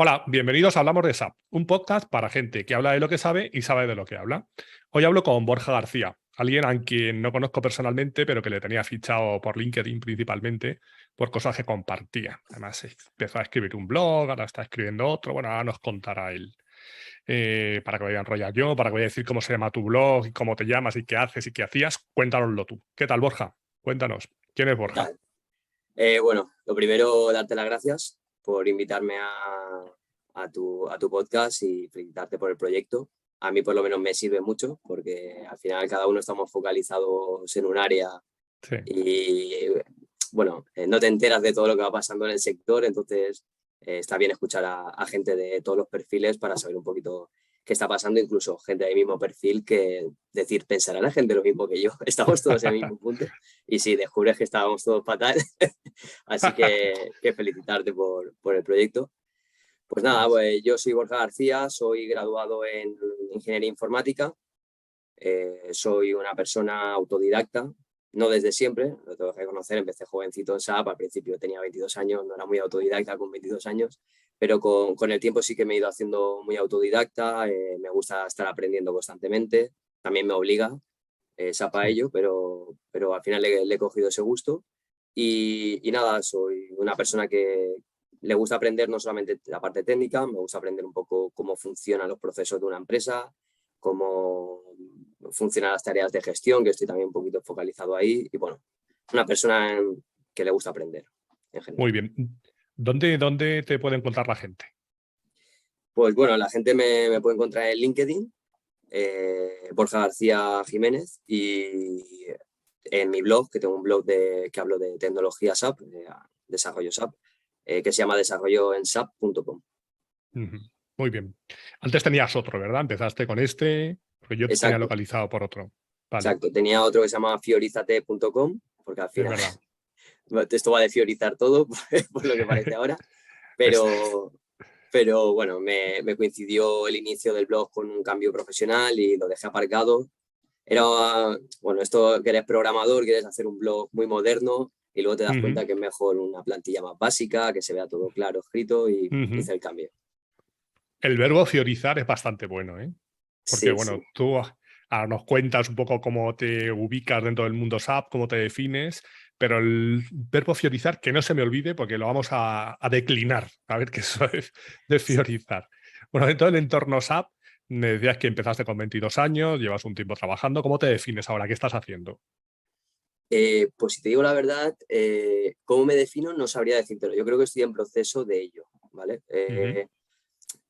Hola, bienvenidos a Hablamos de SAP, un podcast para gente que habla de lo que sabe y sabe de lo que habla. Hoy hablo con Borja García, alguien a quien no conozco personalmente, pero que le tenía fichado por LinkedIn principalmente por cosas que compartía. Además, empezó a escribir un blog, ahora está escribiendo otro. Bueno, ahora nos contará él. Para que me voy a enrollar yo, para que voy a decir cómo se llama tu blog y cómo te llamas y qué haces y qué hacías, cuéntanoslo tú. ¿Qué tal, Borja? Cuéntanos. ¿Quién es ¿Qué Borja? tal? Bueno, lo primero, darte las gracias por invitarme a tu podcast y felicitarte por el proyecto. A mí por lo menos me sirve mucho porque al final cada uno estamos focalizados en un área Sí. y bueno, no te enteras de todo lo que va pasando en el sector, entonces está bien escuchar a gente de todos los perfiles para saber un poquito qué está pasando, incluso gente del mismo perfil que decir, pensará la gente lo mismo que yo, estamos todos en el mismo punto y sí, descubres que estábamos todos fatal, así que felicitarte por el proyecto. Pues nada, pues yo soy Borja García, soy graduado en Ingeniería Informática, soy una persona autodidacta, no desde siempre, lo tengo que reconocer, empecé jovencito en SAP, al principio tenía 22 años, no era muy autodidacta con 22 años, pero con el tiempo sí que me he ido haciendo muy autodidacta, me gusta estar aprendiendo constantemente, también me obliga SAP a Sí. ello, pero al final le he cogido ese gusto y nada, soy una persona que le gusta aprender no solamente la parte técnica, me gusta aprender un poco cómo funcionan los procesos de una empresa, cómo funcionan las tareas de gestión, que estoy también un poquito focalizado ahí. Y bueno, una persona que le gusta aprender en Muy general. bien. ¿Dónde te puede encontrar la gente? Pues bueno, la gente me puede encontrar en LinkedIn, Borja García Jiménez, y en mi blog, que tengo un blog que hablo de tecnología SAP, de desarrollo SAP, que se llama desarrolloensap.com. Ujú. Muy bien. Antes tenías otro, ¿verdad? Empezaste con este, porque yo te tenía Exacto, localizado por otro. Vale, exacto. Tenía otro que se llama fiorizate.com, porque al es final verdad. esto va de fiorizar todo, por lo que parece ahora, Es- pero, pero bueno, me coincidió el inicio del blog con un cambio profesional y lo dejé aparcado. Era, bueno, esto que eres programador, quieres hacer un blog muy moderno y luego te das Ujú, cuenta que es mejor una plantilla más básica, que se vea todo claro escrito y ujú. hice el cambio. El verbo fiorizar es bastante bueno, ¿eh? Porque, Sí, sí. bueno, tú ahora nos cuentas un poco cómo te ubicas dentro del mundo SAP, cómo te defines, pero el verbo fiorizar, que no se me olvide porque lo vamos a declinar, a ver qué eso es de fiorizar. Bueno, dentro del entorno SAP, me decías que empezaste con 22 años, llevas un tiempo trabajando. ¿Cómo te defines ahora? ¿Qué estás haciendo? Pues si te digo la verdad, ¿cómo me defino? No sabría decírtelo. Yo creo que estoy en proceso de ello, ¿vale? Ujú,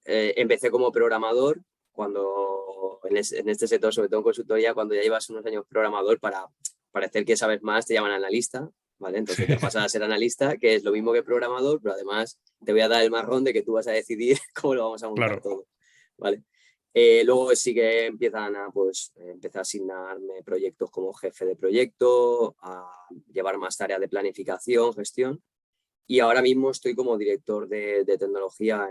Empecé como programador cuando en este sector, sobre todo en consultoría, cuando ya llevas unos años programador para parecer que sabes más, te llaman analista, ¿vale? sí, Entonces ya pasas a ser analista, que es lo mismo que programador, pero además te voy a dar el marrón de que tú vas a decidir cómo lo vamos a montar claro. todo, ¿vale? Luego sí que empezar a asignarme proyectos como jefe de proyecto, a llevar más tareas de planificación, gestión. Y ahora mismo estoy como director de tecnología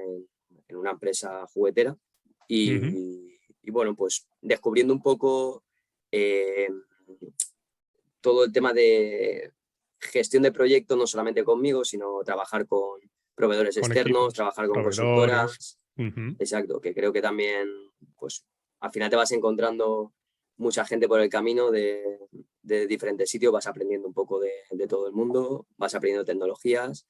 en una empresa juguetera Ujú, y bueno, pues descubriendo un poco eh, todo el tema de gestión de proyectos, no solamente conmigo, sino trabajar con proveedores con externos, equipos, trabajar con proveedores. consultoras. Ujú. Exacto, que creo que también, pues al final te vas encontrando mucha gente por el camino de diferentes sitios, vas aprendiendo un poco de todo el mundo, vas aprendiendo tecnologías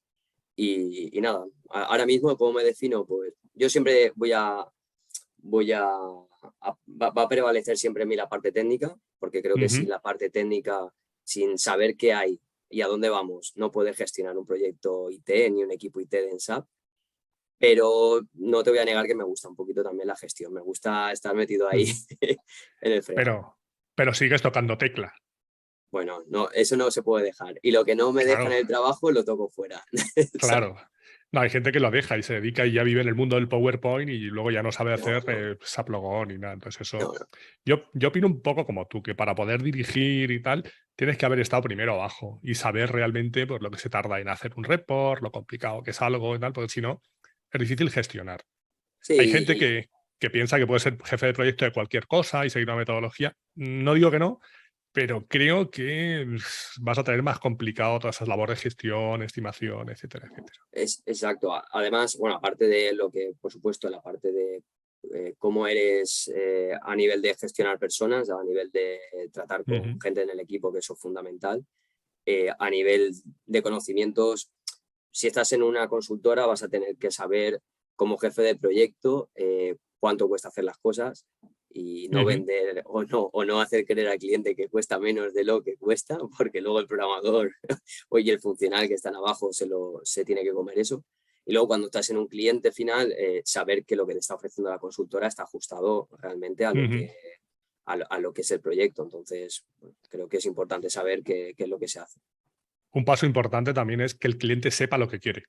y nada, ahora mismo, ¿cómo me defino? Pues yo siempre va a prevalecer siempre en mí la parte técnica, porque creo que sin Ujú. la parte técnica, sin saber qué hay y a dónde vamos, no puedes gestionar un proyecto IT ni un equipo IT de SAP. Pero no te voy a negar que me gusta un poquito también la gestión, me gusta estar metido ahí Ujú. en el fregadero. Pero sigues tocando tecla. Bueno, no, eso no se puede dejar. Y lo que no me deja en Claro, el trabajo lo toco fuera. ¿Sabes? claro. No, hay gente que lo deja y se dedica y ya vive en el mundo del PowerPoint y luego ya no sabe No, hacer no, SAP Logon ni nada. Entonces no, eso, no. yo opino un poco como tú, que para poder dirigir y tal, tienes que haber estado primero abajo y saber realmente pues, lo que se tarda en hacer un report, lo complicado que es algo y tal, porque si no, es difícil gestionar. Hay gente Sí, que piensa que puede ser jefe de proyecto de cualquier cosa y seguir una metodología. No digo que no, pero creo que vas a tener más complicado todas esas labores de gestión, estimación, etcétera, etcétera. Exacto. Además, bueno, aparte de lo que, por supuesto, la parte de cómo eres a nivel de gestionar personas, a nivel de tratar con gente en el equipo, que eso es fundamental. A nivel de conocimientos, si estás en una consultora vas a tener que saber como jefe de proyecto cuánto cuesta hacer las cosas y no vender o no hacer creer al cliente que cuesta menos de lo que cuesta, porque luego el programador y el funcional que están abajo se tiene que comer eso. Y luego cuando estás en un cliente final, saber que lo que te está ofreciendo la consultora está ajustado realmente a lo que es el proyecto. Entonces, bueno, creo que es importante saber qué es lo que se hace. Un paso importante también es que el cliente sepa lo que quiere.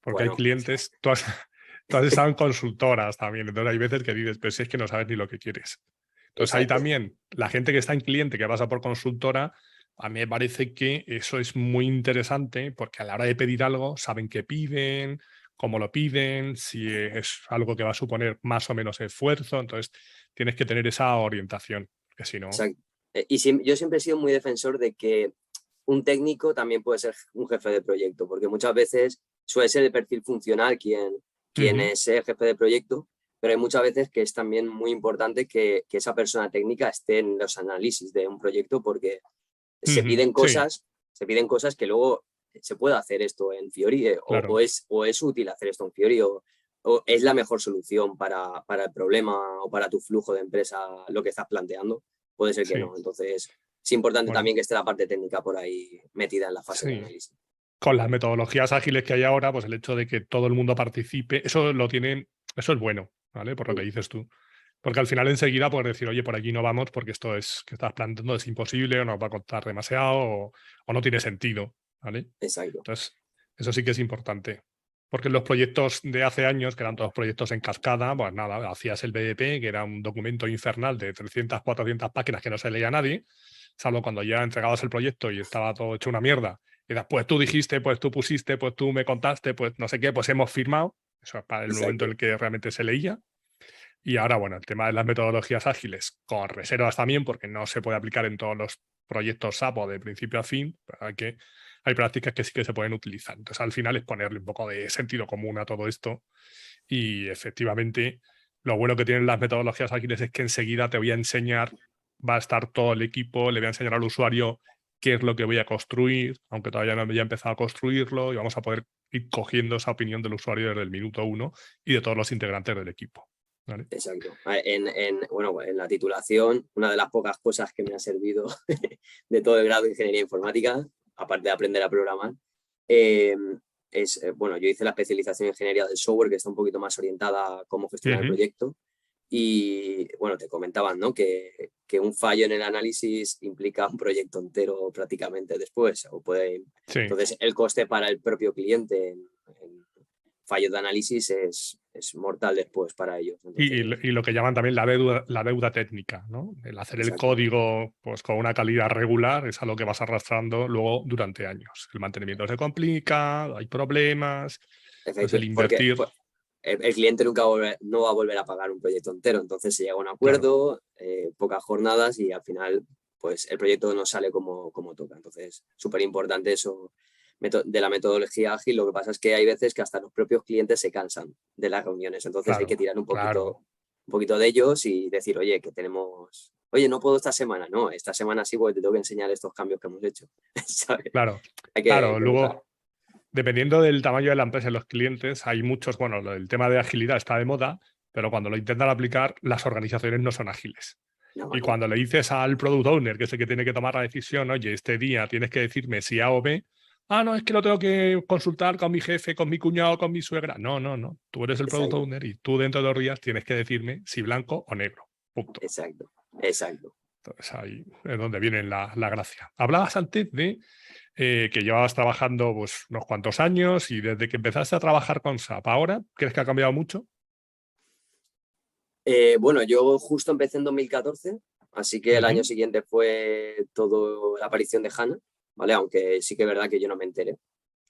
Porque hay Bueno, clientes, tú has estado en consultoras también, entonces hay veces que dices, pero si es que no sabes ni lo que quieres. Entonces ahí exacto. también, la gente que está en cliente, que pasa por consultora, a mí me parece que eso es muy interesante porque a la hora de pedir algo saben qué piden, cómo lo piden, si es algo que va a suponer más o menos esfuerzo, entonces tienes que tener esa orientación, que si no... Exacto. Yo siempre he sido muy defensor de que un técnico también puede ser un jefe de proyecto, porque muchas veces suele ser el perfil funcional quien es el jefe de proyecto, pero hay muchas veces que es también muy importante que esa persona técnica esté en los análisis de un proyecto, porque se piden Sí, cosas que luego se puede hacer esto en Fiori claro, o es útil hacer esto en Fiori o es la mejor solución para el problema o para tu flujo de empresa lo que estás planteando. Puede ser que sí. no. Entonces, es importante Bueno, también que esté la parte técnica por ahí metida en la fase de sí. análisis. Con las metodologías ágiles que hay ahora, pues el hecho de que todo el mundo participe, eso es bueno, ¿vale? Por lo que dices tú. Porque al final enseguida puedes decir, oye, por aquí no vamos porque esto es que estás planteando es imposible o nos va a costar demasiado o no tiene sentido, ¿vale? Exacto. Entonces, eso sí que es importante. Porque en los proyectos de hace años, que eran todos proyectos en cascada, pues nada, hacías el BDP, que era un documento infernal de 300, 400 páginas que no se leía a nadie, salvo cuando ya entregabas el proyecto y estaba todo hecho una mierda. Y después tú dijiste, pues tú pusiste, pues tú me contaste, pues no sé qué, pues hemos firmado. Eso es para el momento en Exacto. el que realmente se leía. Y ahora, bueno, el tema de las metodologías ágiles, con reservas también, porque no se puede aplicar en todos los proyectos SAP o de principio a fin, pero hay prácticas que sí que se pueden utilizar. Entonces, al final es ponerle un poco de sentido común a todo esto. Y efectivamente, lo bueno que tienen las metodologías ágiles es que enseguida te voy a enseñar, va a estar todo el equipo, le voy a enseñar al usuario qué es lo que voy a construir, aunque todavía no haya empezado a construirlo, y vamos a poder ir cogiendo esa opinión del usuario desde el minuto uno y de todos los integrantes del equipo. ¿Vale? Exacto. Bueno, en la titulación, una de las pocas cosas que me ha servido de todo el grado de ingeniería informática, aparte de aprender a programar, eh, bueno, yo hice la especialización en ingeniería del software, que está un poquito más orientada a cómo gestionar el Ujú. proyecto. Y bueno, te comentaban, ¿no? Que un fallo en el análisis implica un proyecto entero prácticamente después. Sí. Entonces, el coste para el propio cliente en fallos de análisis es mortal después para ellos. Y, Entonces, y lo que llaman también la deuda técnica, ¿no? El hacer el exacto, código pues, con una calidad regular es algo que vas arrastrando luego durante años. El mantenimiento se complica, hay problemas, pues el porque invertir, pues, el cliente nunca no va a volver a pagar un proyecto entero. Entonces se llega a un claro, acuerdo, pocas jornadas y al final pues el proyecto no sale como toca. Entonces, súper importante eso de la metodología ágil. Lo que pasa es que hay veces que hasta los propios clientes se cansan de las reuniones. Entonces hay que claro, tirar claro. un poquito de ellos y decir, oye, que tenemos... Oye, no puedo esta semana. No, esta semana sí porque te tengo que enseñar estos cambios que hemos hecho. ¿Sabes? Claro, Hay claro. que rotar. Luego, dependiendo del tamaño de la empresa y los clientes, hay muchos, bueno, el tema de agilidad está de moda, pero cuando lo intentan aplicar, las organizaciones no son ágiles. No, Y no. cuando le dices al product owner, que es el que tiene que tomar la decisión, oye, este día tienes que decirme si A o B, ah, no, es que lo tengo que consultar con mi jefe, con mi cuñado, con mi suegra. No, no, no. Tú eres el product Exacto, owner y tú dentro de 2 días tienes que decirme si blanco o negro. Punto. exacto, exacto. Entonces ahí es donde viene la gracia. Hablabas antes de que llevabas trabajando pues, unos cuantos años y desde que empezaste a trabajar con SAP, ¿ahora crees que ha cambiado mucho? Bueno, yo justo empecé en 2014, así que el año Ujú. siguiente fue todo la aparición de HANA, ¿vale? Aunque sí que es verdad que yo no me enteré,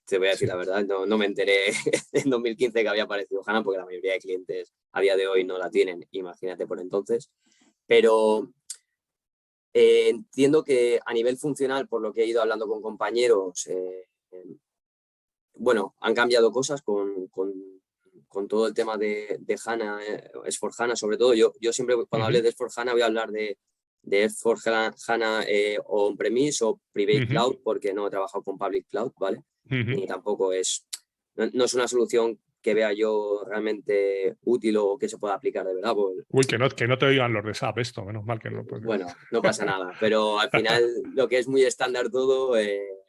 te voy a decir la Sí. verdad, no me enteré en 2015 que había aparecido HANA porque la mayoría de clientes a día de hoy no la tienen, imagínate por entonces. Pero Entiendo que a nivel funcional, por lo que he ido hablando con compañeros, bueno, han cambiado cosas con todo el tema de HANA, S4HANA sobre todo. Yo siempre cuando hable de S4HANA voy a hablar de S4HANA on-premise o private cloud, porque no he trabajado con public cloud, ¿vale? Ni tampoco no es una solución que vea yo realmente útil o que se pueda aplicar de verdad. Uy, que no te oigan los de SAP esto, menos mal que no. Bueno, no pasa nada, pero al final lo que es muy estándar todo,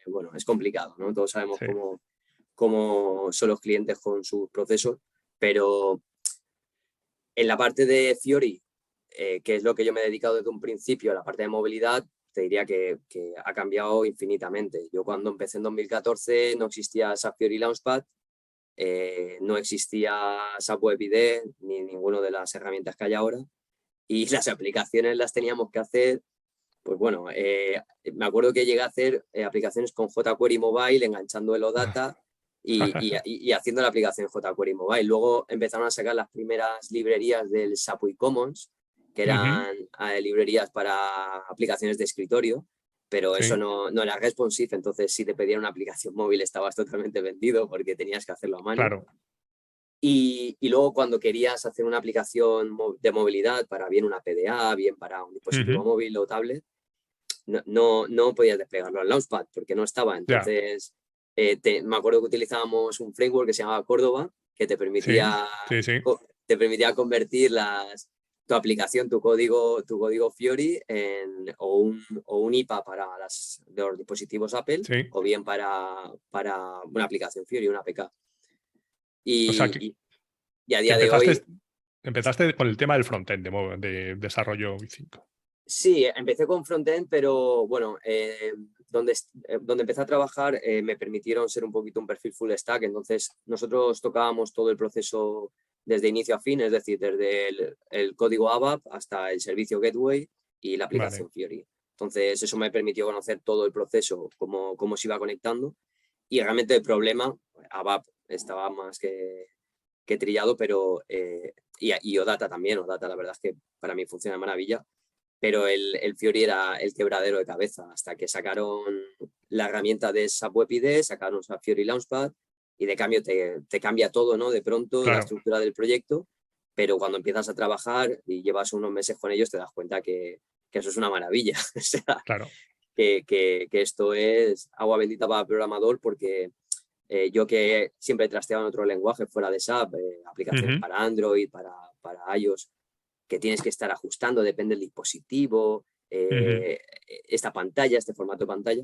bueno, es complicado, ¿no? Todos sabemos cómo son los clientes con sus procesos, pero en la parte de Fiori, que es lo que yo me he dedicado desde un principio, a la parte de movilidad, te diría que ha cambiado infinitamente. Yo cuando empecé en 2014 no existía SAP Fiori Launchpad, no existía SAP Web IDE ni ninguna de las herramientas que hay ahora, y las aplicaciones las teníamos que hacer, pues bueno, me acuerdo que llegué a hacer aplicaciones con jQuery Mobile, enganchando el OData y haciendo la aplicación jQuery Mobile. Luego empezaron a sacar las primeras librerías del SAP Commons, que eran librerías para aplicaciones de escritorio, pero eso no era responsive, entonces si te pedían una aplicación móvil estabas totalmente vendido porque tenías que hacerlo a mano. Claro. Y luego cuando querías hacer una aplicación de movilidad bien una PDA, bien para un dispositivo móvil o tablet, no podías desplegarlo al Launchpad porque no estaba. Entonces, me acuerdo que utilizábamos un framework que se llamaba Córdoba, que te permitía, te permitía convertir tu aplicación, tu código Fiori o un IPA para los dispositivos Apple, o bien para una aplicación Fiori, una APK. Y, o sea, y a día de hoy... Empezaste con el tema del frontend de desarrollo V5. Sí, empecé con frontend, pero bueno, donde empecé a trabajar me permitieron ser un poquito un perfil full stack, entonces nosotros tocábamos todo el proceso desde inicio a fin, es decir, desde el código ABAP hasta el servicio Gateway y la aplicación Fiori. Entonces eso me permitió conocer todo el proceso, cómo se iba conectando, y realmente el problema, ABAP estaba más que trillado, pero y OData también. OData la verdad es que para mí funciona de maravilla, pero el Fiori era el quebradero de cabeza hasta que sacaron la herramienta de SAP Web IDE, sacaron SAP Fiori Launchpad y de cambio te cambia todo, ¿no? De pronto la estructura del proyecto, pero cuando empiezas a trabajar y llevas unos meses con ellos te das cuenta que eso es una maravilla. O sea, que esto es agua bendita para el programador, porque yo que siempre he trasteado en otro lenguaje fuera de SAP, aplicaciones para Android, para iOS, que tienes que estar ajustando, depende del dispositivo, esta pantalla, este formato de pantalla,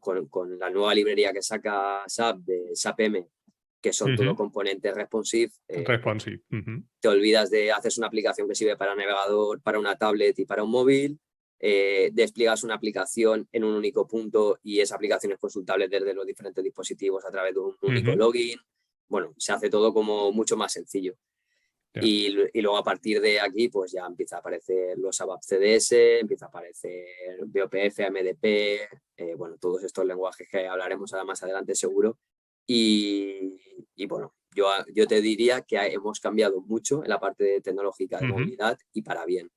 con la nueva librería que saca SAP, de SAP M, que son todo componentes responsive, te olvidas de hacer una aplicación que sirve para navegador, para una tablet y para un móvil, despliegas una aplicación en un único punto y esa aplicación es consultable desde los diferentes dispositivos a través de un único login. Bueno, se hace todo como mucho más sencillo. Y luego a partir de aquí pues ya empieza a aparecer los ABAP CDS, empieza a aparecer BOPF, MDP, bueno, todos estos lenguajes que hablaremos ahora más adelante seguro. Y bueno, yo te diría que hemos cambiado mucho en la parte tecnológica de movilidad y para bien.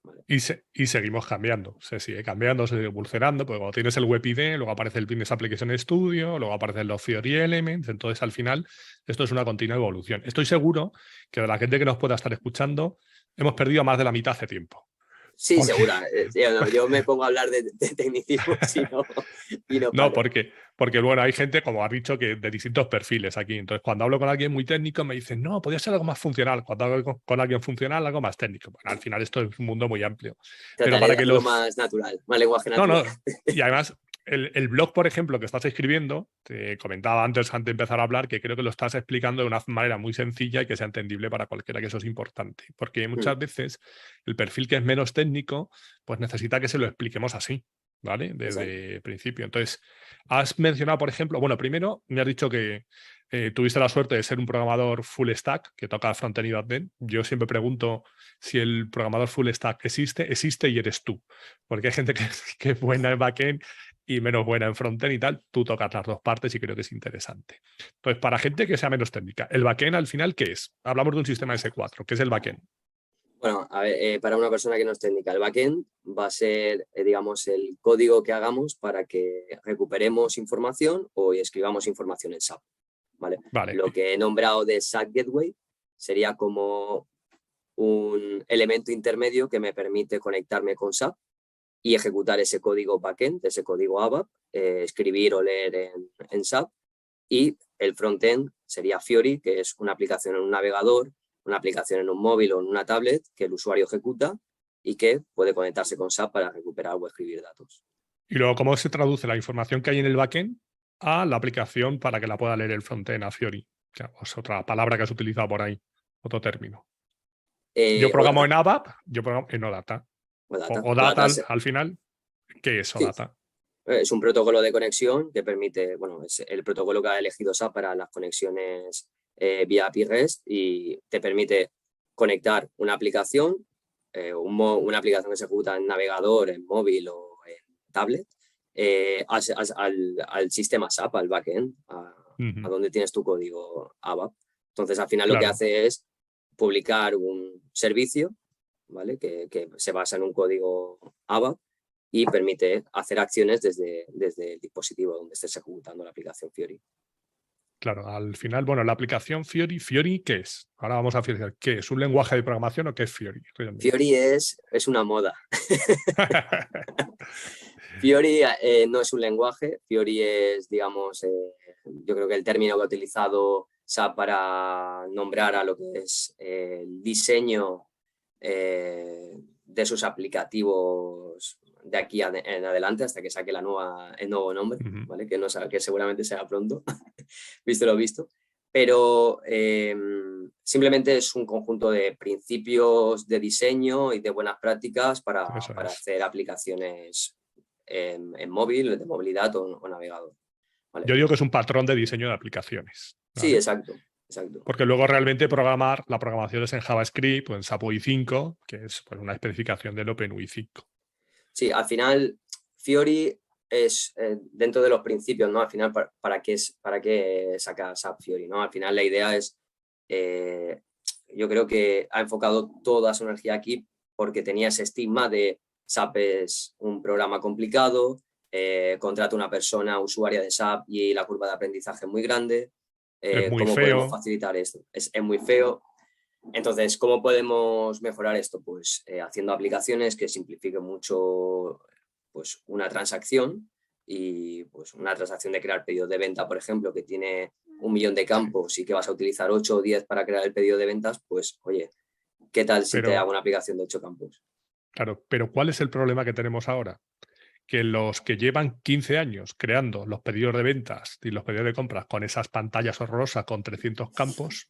¿Vale? Y seguimos cambiando, se sigue cambiando, se sigue evolucionando, porque cuando tienes el Web IDE, luego aparece el Business Application Studio, luego aparecen los Fiori Elements, entonces al final esto es una continua evolución. Estoy seguro que de la gente que nos pueda estar escuchando hemos perdido más de la mitad hace tiempo. Sí, segura. Yo me pongo a hablar de tecnicismo y no No, porque bueno, hay gente, como has dicho, que de distintos perfiles aquí. Entonces, cuando hablo con alguien muy técnico, me dicen, no, podría ser algo más funcional. Cuando hablo con alguien funcional, algo más técnico. Bueno, al final esto es un mundo muy amplio. Pero para que más natural, más lenguaje natural. Y además, el blog, por ejemplo, que estás escribiendo, te comentaba antes de empezar a hablar, que creo que lo estás explicando de una manera muy sencilla y que sea entendible para cualquiera, que eso es importante. Porque muchas veces el perfil que es menos técnico, pues necesita que se lo expliquemos así, ¿vale? Desde el principio. Entonces, has mencionado, por ejemplo, bueno, primero me has dicho que tuviste la suerte de ser un programador full stack, que toca frontend y .NET. Yo siempre pregunto si el programador full stack existe y eres tú. Porque hay gente que es buena en backend y menos buena en frontend y tal. Tú tocas las dos partes y creo que es interesante. Entonces, para gente que sea menos técnica, ¿el backend al final qué es? Hablamos de un sistema S4. ¿Qué es el backend? Bueno, a ver, para una persona que no es técnica, el backend va a ser, digamos, el código que hagamos para que recuperemos información o escribamos información en SAP, ¿vale? Vale. Lo que he nombrado de SAP Gateway sería como un elemento intermedio que me permite conectarme con SAP y ejecutar ese código backend, ese código ABAP, escribir o leer en SAP. Y el frontend sería Fiori, que es una aplicación en un navegador, una aplicación en un móvil o en una tablet que el usuario ejecuta y que puede conectarse con SAP para recuperar o escribir datos. Y luego, ¿cómo se traduce la información que hay en el backend a la aplicación para que la pueda leer el frontend, a Fiori? O sea, es otra palabra que has utilizado por ahí, otro término. Yo programo OData, en ABAP, yo programo en OData. OData. OData al final, ¿qué es Sí, OData? es un protocolo de conexión que permite, bueno, es el protocolo que ha elegido SAP para las conexiones vía API REST y te permite conectar una aplicación, una aplicación que se ejecuta en navegador, en móvil o en tablet, al sistema SAP, al backend, a donde tienes tu código ABAP. Entonces, al final lo que Claro, hace es publicar un servicio, ¿vale? Que se basa en un código ABAP y permite hacer acciones desde el dispositivo donde estés ejecutando la aplicación Fiori. claro. Al final, bueno, la aplicación Fiori, ¿Fiori qué es? Ahora vamos a fijar, ¿qué es? ¿Un lenguaje de programación o qué es Fiori realmente? Fiori es una moda. Fiori no es un lenguaje, Fiori es, digamos, yo creo que el término que ha utilizado SAP para nombrar a lo que es el diseño de sus aplicativos de aquí en adelante hasta que saque el nuevo nombre, ¿vale? Que, no, que seguramente será pronto, visto lo visto. Pero simplemente es un conjunto de principios de diseño y de buenas prácticas para hacer aplicaciones en móvil, de movilidad o navegador. ¿Vale? Yo digo que es un patrón de diseño de aplicaciones. ¿Vale? Sí, exacto. Exacto. Porque luego realmente la programación es en JavaScript o en SAP UI 5, que es pues, una especificación del OpenUI 5. Sí, al final Fiori es dentro de los principios, ¿no? Al final, ¿para qué saca SAP Fiori? ¿No? Al final la idea es, yo creo que ha enfocado toda su energía aquí porque tenía ese estigma de SAP es un programa complicado, contrata una persona usuaria de SAP y la curva de aprendizaje es muy grande. Es muy ¿Cómo podemos feo. facilitar esto? Es muy feo. Entonces, ¿cómo podemos mejorar esto? Pues haciendo aplicaciones que simplifiquen mucho pues, una transacción y pues, una transacción de crear pedidos de venta, por ejemplo, que tiene 1.000.000 de campos y que vas a utilizar 8 o 10 para crear el pedido de ventas, pues oye, ¿qué tal si te hago una aplicación de 8 campos? Claro, pero ¿cuál es el problema que tenemos ahora? Que los que llevan 15 años creando los pedidos de ventas y los pedidos de compras con esas pantallas horrorosas con 300 campos,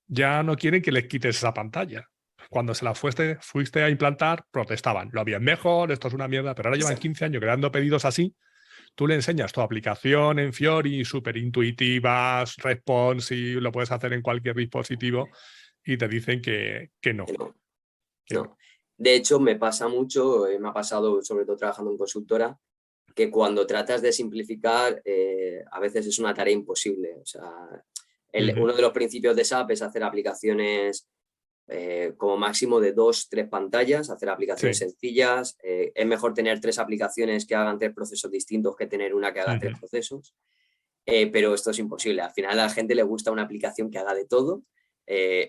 ya no quieren que les quites esa pantalla. Cuando se la fuiste a implantar, protestaban. Lo habían mejor, esto es una mierda, pero ahora llevan 15 años creando pedidos así. Tú le enseñas tu aplicación en Fiori, súper intuitivas, responsive, lo puedes hacer en cualquier dispositivo y te dicen que no. No. De hecho, me pasa mucho, me ha pasado sobre todo trabajando en consultora, que cuando tratas de simplificar, a veces es una tarea imposible. O sea, uno de los principios de SAP es hacer aplicaciones como máximo de 2-3 pantallas, hacer aplicaciones sencillas. Es mejor tener 3 aplicaciones que hagan 3 procesos distintos que tener una que haga 3 procesos. Pero esto es imposible. Al final a la gente le gusta una aplicación que haga de todo,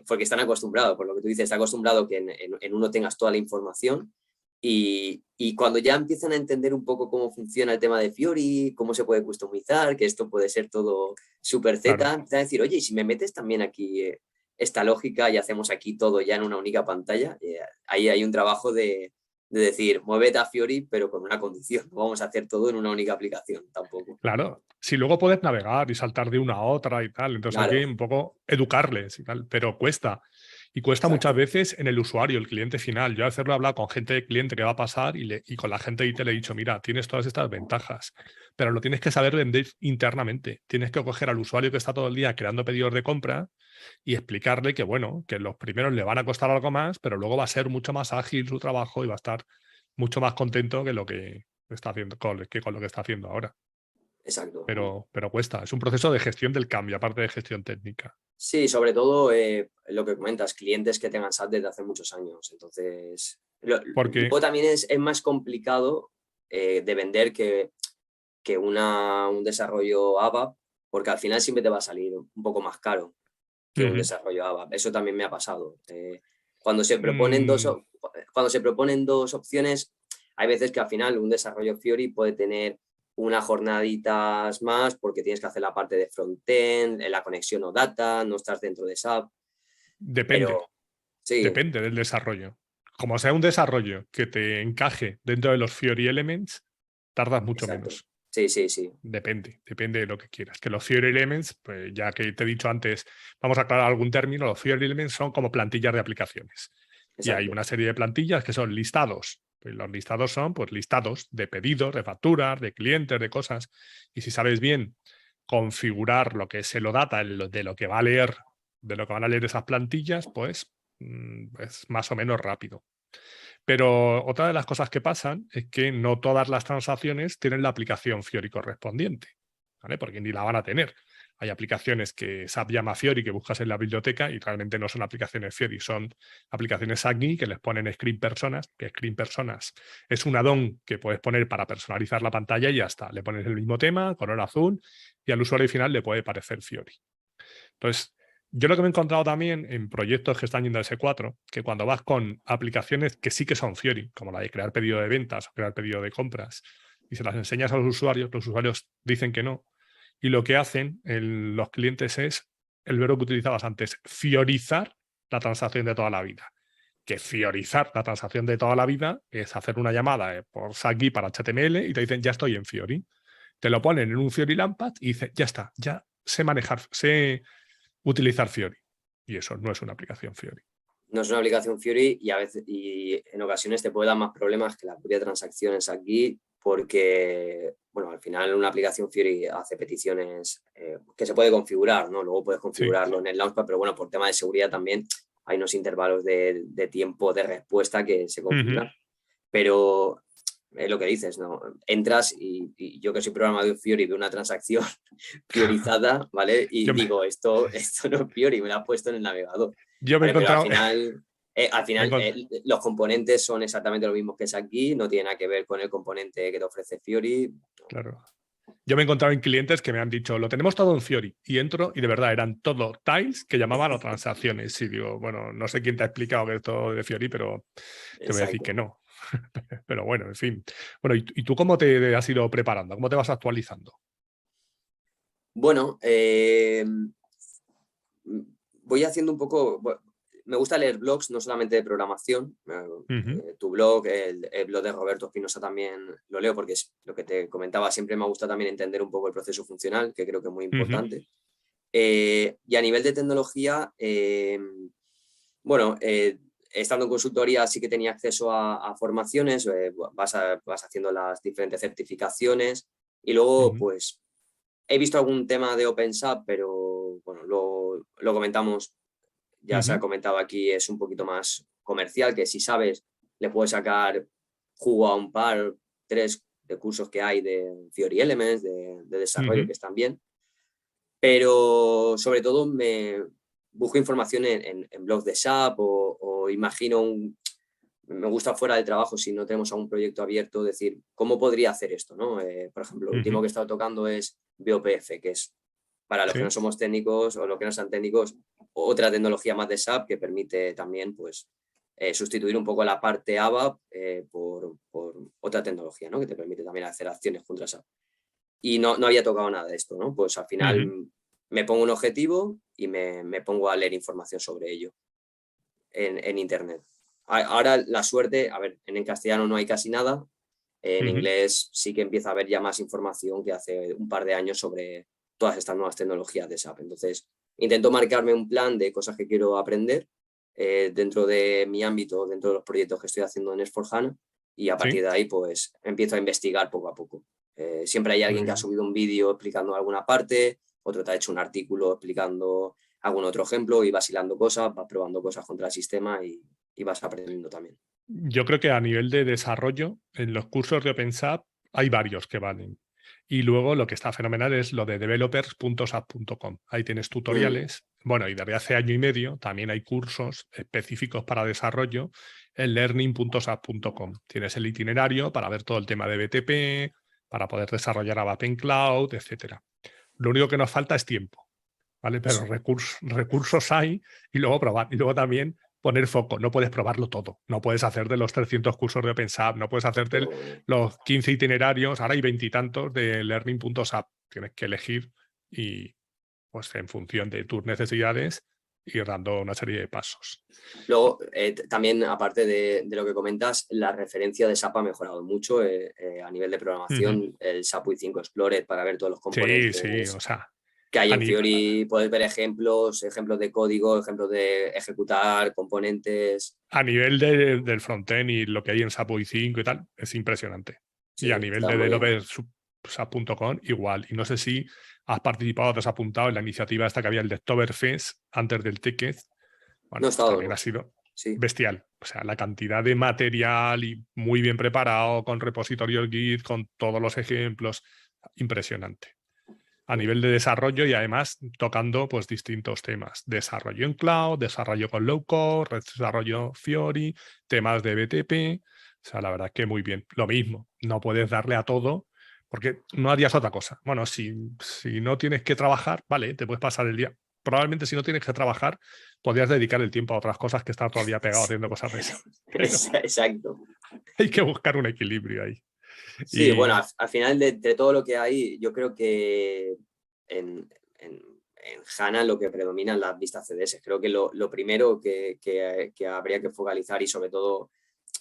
porque están acostumbrados, por lo que tú dices, está acostumbrado que en uno tengas toda la información. Y cuando ya empiezan a entender un poco cómo funciona el tema de Fiori, cómo se puede customizar, que esto puede ser todo súper Z, empiezan a decir, oye, y si me metes también aquí esta lógica y hacemos aquí todo ya en una única pantalla, ahí hay un trabajo de decir, muévete a Fiori, pero con una condición, no vamos a hacer todo en una única aplicación tampoco. Claro, si luego puedes navegar y saltar de una a otra y tal, entonces hay que un poco educarles y tal, pero cuesta. Y cuesta muchas veces en el usuario, el cliente final. Yo a veces lo he hablado con gente de cliente que va a pasar y con la gente de IT le he dicho, mira, tienes todas estas ventajas, pero lo tienes que saber vender internamente. Tienes que coger al usuario que está todo el día creando pedidos de compra y explicarle que, bueno, que los primeros le van a costar algo más, pero luego va a ser mucho más ágil su trabajo y va a estar mucho más contento que lo que está haciendo, con lo que está haciendo ahora. Exacto. Pero cuesta. Es un proceso de gestión del cambio, aparte de gestión técnica. Sí, sobre todo lo que comentas, clientes que tengan SAP desde hace muchos años. Entonces, Porque, luego también es más complicado de vender que un desarrollo ABAP, porque al final siempre te va a salir un poco más caro que un ujú, desarrollo ABAP. Eso también me ha pasado. Cuando se proponen mm, cuando se proponen dos opciones, hay veces que al final un desarrollo Fiori puede tener unas jornaditas más porque tienes que hacer la parte de frontend, la conexión o data, no estás dentro de SAP, depende, pero sí, depende del desarrollo. Como sea un desarrollo que te encaje dentro de los Fiori Elements, tardas mucho exacto. menos. Sí, sí, sí, Depende de lo que quieras. Que los Fiori Elements, pues ya que te he dicho antes, vamos a aclarar algún término, los Fiori Elements son como plantillas de aplicaciones. Y hay exacto. una serie de plantillas que son listados. Pues los listados son pues listados de pedidos, de facturas, de clientes, de cosas. Y si sabes bien configurar lo que es el OData, de lo que va a leer, de lo que van a leer esas plantillas, pues es más o menos rápido. Pero otra de las cosas que pasan es que no todas las transacciones tienen la aplicación Fiori correspondiente, ¿vale? Porque ni la van a tener. Hay aplicaciones que SAP llama Fiori que buscas en la biblioteca y realmente no son aplicaciones Fiori, son aplicaciones AGI que les ponen Screen Personas, que Screen Personas es un add-on que puedes poner para personalizar la pantalla y ya está. Le pones el mismo tema, color azul, y al usuario final le puede parecer Fiori. Entonces, yo lo que me he encontrado también en proyectos que están yendo a S4, que cuando vas con aplicaciones que sí que son Fiori, como la de crear pedido de ventas o crear pedido de compras, y se las enseñas a los usuarios dicen que no. Y lo que hacen los clientes es el verbo que utilizabas antes, fiorizar la transacción de toda la vida. Que fiorizar la transacción de toda la vida es hacer una llamada por SAGI para HTML y te dicen ya estoy en Fiori. Te lo ponen en un Fiori Lampad y dices ya está, ya sé manejar, sé utilizar Fiori. Y eso no es una aplicación Fiori. No es una aplicación Fiori y a veces y en ocasiones te puede dar más problemas que la propia transacciones aquí porque, bueno, al final una aplicación Fiori hace peticiones que se puede configurar, ¿no? Luego puedes Sí. configurarlo en el Launchpad, pero bueno, por tema de seguridad también hay unos intervalos de tiempo de respuesta que se Uh -huh. configuran. Pero es lo que dices, ¿no? Entras y yo que soy programador de Fiori veo una transacción priorizada, ¿vale? Y yo, me, digo, esto no es Fiori, me lo ha puesto en el navegador. yo me he Vale, pero encontrado. al Me he final encont- los componentes son exactamente los mismos que es aquí, no tiene nada que ver con el componente que te ofrece Fiori. claro. Yo me he encontrado en clientes que me han dicho, lo tenemos todo en Fiori. Y entro y de verdad eran todo tiles que llamaban a transacciones. Y digo, bueno, no sé quién te ha explicado que es todo de Fiori, pero te voy a decir Exacto. que no. Pero bueno, en fin. Bueno, ¿y tú cómo te has ido preparando? ¿Cómo te vas actualizando? Bueno, voy haciendo un poco, me gusta leer blogs, no solamente de programación. Uh -huh. Tu blog, el blog de Roberto Espinosa también lo leo porque es lo que te comentaba, siempre me gusta también entender un poco el proceso funcional, que creo que es muy Uh -huh. importante. Y a nivel de tecnología, bueno, estando en consultoría sí que tenía acceso a formaciones, vas haciendo las diferentes certificaciones y Uh luego -huh. pues he visto algún tema de OpenSAP, pero bueno, lo comentamos, Uh ya se ha -huh. comentado aquí, es un poquito más comercial, que si sabes, le puedes sacar jugo a un par, tres de cursos que hay de Theory Elements, de Uh desarrollo, -huh. que están bien, pero sobre todo me busco información en blogs de SAP o imagino me gusta fuera de trabajo, si no tenemos algún proyecto abierto, decir, ¿cómo podría hacer esto? ¿No? Por ejemplo, lo Uh último -huh. que he estado tocando es BOPF, que es para los que no Sí. somos técnicos o los que no sean técnicos, otra tecnología más de SAP que permite también pues, sustituir un poco la parte ABAP por otra tecnología, ¿no? Que te permite también hacer acciones contra SAP. Y no había tocado nada de esto, ¿no? Pues al Uh -huh. final me pongo un objetivo y me pongo a leer información sobre ello en Internet. Ahora la suerte, a ver, en castellano no hay casi nada, en Uh -huh. inglés sí que empieza a haber ya más información que hace un par de años sobre todas estas nuevas tecnologías de SAP. Entonces, intento marcarme un plan de cosas que quiero aprender dentro de mi ámbito, dentro de los proyectos que estoy haciendo en S4HANA, y a partir Sí. de ahí pues empiezo a investigar poco a poco. Siempre hay Muy alguien que ha bien. subido un vídeo explicando alguna parte, otro te ha hecho un artículo explicando algún otro ejemplo y vas hilando cosas, vas probando cosas contra el sistema y vas aprendiendo también. Yo creo que a nivel de desarrollo, en los cursos de OpenSAP hay varios que valen. Y luego lo que está fenomenal es lo de developers.sap.com. Ahí tienes tutoriales. Bueno, y desde hace año y medio también hay cursos específicos para desarrollo en learning.sap.com. Tienes el itinerario para ver todo el tema de BTP, para poder desarrollar ABAP en cloud, etcétera. Lo único que nos falta es tiempo, ¿vale? Pero recursos hay y luego probar. Y luego también poner foco. No puedes probarlo todo. No puedes hacer de los 300 cursos de OpenSAP, no puedes hacer de los 15 itinerarios, ahora hay 20 y tantos de learning.sap. Tienes que elegir y, pues, en función de tus necesidades, ir dando una serie de pasos. Luego, también, aparte de lo que comentas, la referencia de SAP ha mejorado mucho a nivel de programación. El SAP UI5 Explorer para ver todos los componentes. Sí, o sea, que hay en Fiori, puedes ver ejemplos de código, ejemplos de ejecutar componentes. A nivel del frontend y lo que hay en SAP UI5 y tal, es impresionante. Sí, y a nivel de developer.sap.com igual. Y no sé si has participado, te has apuntado en la iniciativa esta que había el de Oktoberfest antes del Ticket. Bueno, no he estado, también ¿no? ha sido bestial. O sea, la cantidad de material y muy bien preparado, con repositorios Git, con todos los ejemplos, impresionante. A nivel de desarrollo y además tocando, pues, distintos temas. Desarrollo en cloud, desarrollo con low code, desarrollo Fiori, temas de BTP. O sea, la verdad es que muy bien. Lo mismo, no puedes darle a todo porque no harías otra cosa. Bueno, si no tienes que trabajar, vale, te puedes pasar el día. Probablemente si no tienes que trabajar, podrías dedicar el tiempo a otras cosas que estar todavía pegado haciendo cosas de eso. Exacto. Hay que buscar un equilibrio ahí. Sí, bueno, al final de todo lo que hay, yo creo que en HANA lo que predominan las vistas CDS. Creo que lo primero que habría que focalizar y sobre todo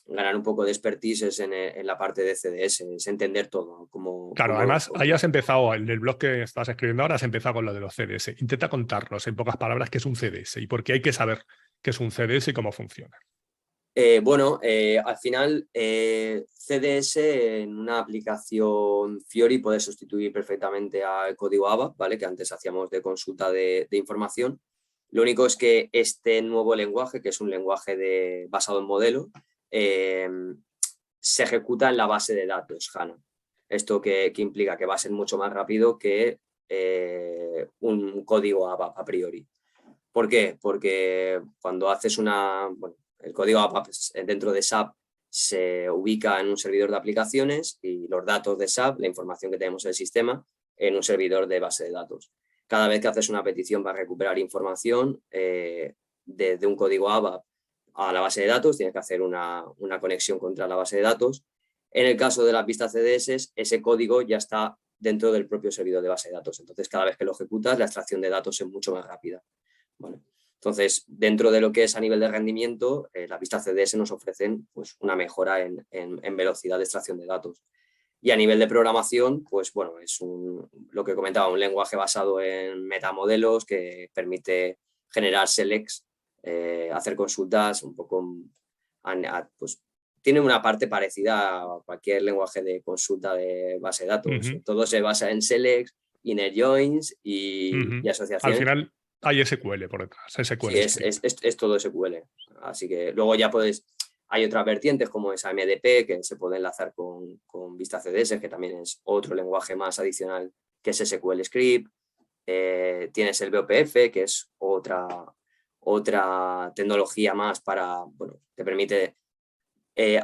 ganar un poco de expertise es en la parte de CDS, es entender todo. Claro, además, ahí has empezado, en el blog que estás escribiendo ahora, has empezado con lo de los CDS. Intenta contarnos en pocas palabras qué es un CDS y por qué hay que saber qué es un CDS y cómo funciona. Al final, CDS en una aplicación Fiori puede sustituir perfectamente al código ABAP, ¿vale? Que antes hacíamos de consulta de información. Lo único es que este nuevo lenguaje, que es un lenguaje basado en modelo, se ejecuta en la base de datos HANA. Esto que implica que va a ser mucho más rápido que un código ABAP a priori. ¿Por qué? Porque cuando haces el código ABAP dentro de SAP se ubica en un servidor de aplicaciones y los datos de SAP, la información que tenemos en el sistema, en un servidor de base de datos. Cada vez que haces una petición para recuperar información de un código ABAP a la base de datos, tienes que hacer una conexión contra la base de datos. En el caso de las vistas CDS, ese código ya está dentro del propio servidor de base de datos. Entonces, cada vez que lo ejecutas, la extracción de datos es mucho más rápida. ¿Vale? Entonces, dentro de lo que es a nivel de rendimiento, las vistas CDS nos ofrecen, pues, una mejora en velocidad de extracción de datos. Y a nivel de programación, pues bueno, es lo que comentaba, un lenguaje basado en metamodelos que permite generar selects, hacer consultas un poco, pues tiene una parte parecida a cualquier lenguaje de consulta de base de datos. Todo se basa en selects, inner joins y asociaciones. Al final hay SQL por detrás. SQL sí, es todo SQL. Así que luego ya hay otras vertientes como esa MDP que se puede enlazar con Vista CDS, que también es otro lenguaje más adicional que es SQL Script. Tienes el BOPF, que es otra tecnología más para, bueno, te permite